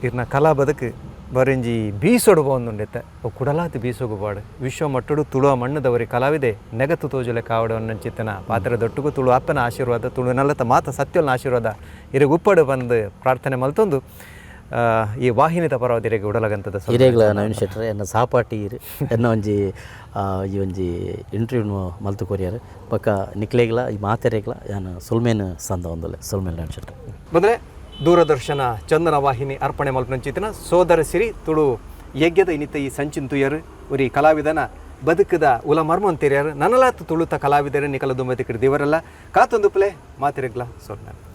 ಇರ್ನ ಕಲಾ ಬದುಕು ಬರೆಂಜಿ ಬೀಸೊಡು ಬಂದುಂಡೆತ್ತೆ ಅವು ಕುಡಲಾತಿ ಬೀಸೋಗುಬಾಡು ವಿಶ್ವ ಮಟ್ಟಡು ತುಳುವ ಮಣ್ಣದವರಿ ಕಲಾವಿದೆ ನೆಗತು ತೋಜಲೆ ಕಾವಡವನ್ನಂಚಿತ್ತನ ಪಾತ್ರ ದೊಟ್ಟುಗೂ ತುಳು ಅಪ್ಪನ ಆಶೀರ್ವಾದ ತುಳು ನಲ್ಲತ ಮಾತ ಸತ್ಯಲ್ನ ಆಶೀರ್ವಾದ ಇರಿಗೆ ಉಪ್ಪಡು ಬಂದು ಪ್ರಾರ್ಥನೆ ಮಲ್ತೊಂದು ಈ ವಾಹಿನಿತ ಪರವಾದ ಇರೆಗೆ ಉಡಲಗಂತದ ಹಿರೇಗ್ಲ ನವೀನ್ ಶೆಟ್ಟರೆ ಎನ್ನ ಸಾಪಾಟಿ ಎನ್ನ ಒಂಜಿ ಈ ಒಂಜಿ ಇಂಟರ್ವ್ಯೂ ಮಲ್ತು ಕೊರಿಯರು ಪಕ್ಕ ನಿಕ್ಲೇಗ್ಲ ಈ ಮಾತೆರೆಗ್ಲ ಯಾನು ಸುಲ್ಮೇನ್ ಸಂದ ಒಂದಲೆ ಸುಲ್ಮೇನ್ ನವೀನ್ ಶೆಟ್ಟರೆ ಬಂದರೆ ದೂರದರ್ಶನ ಚಂದನ ವಾಹಿನಿ ಅರ್ಪಣೆ ಮಲ್ಪನಂಚಿತ್ತಿನ ಸೋದರ ಸಿರಿ ತುಳು ಯಜ್ಞದ ಇನಿತ ಈ ಸಂಚಿನ್ ತುಯರು ಉರಿ ಕಲಾವಿದನ ಬದುಕದ ಉಲ ಮರ್ಮಂತಿರ್ಯಾರು ನನಲಾತು ತುಳುತ ಕಲಾವಿದರು ನಿಕಲ ದುಂಬತಿ ಕಿಡಿದಿವರೆಲ್ಲ ಕಾತೊಂದು ಪ್ಲೇ ಮಾತಿರಗ್ಲ ಸೋಲ್ಮೇನ್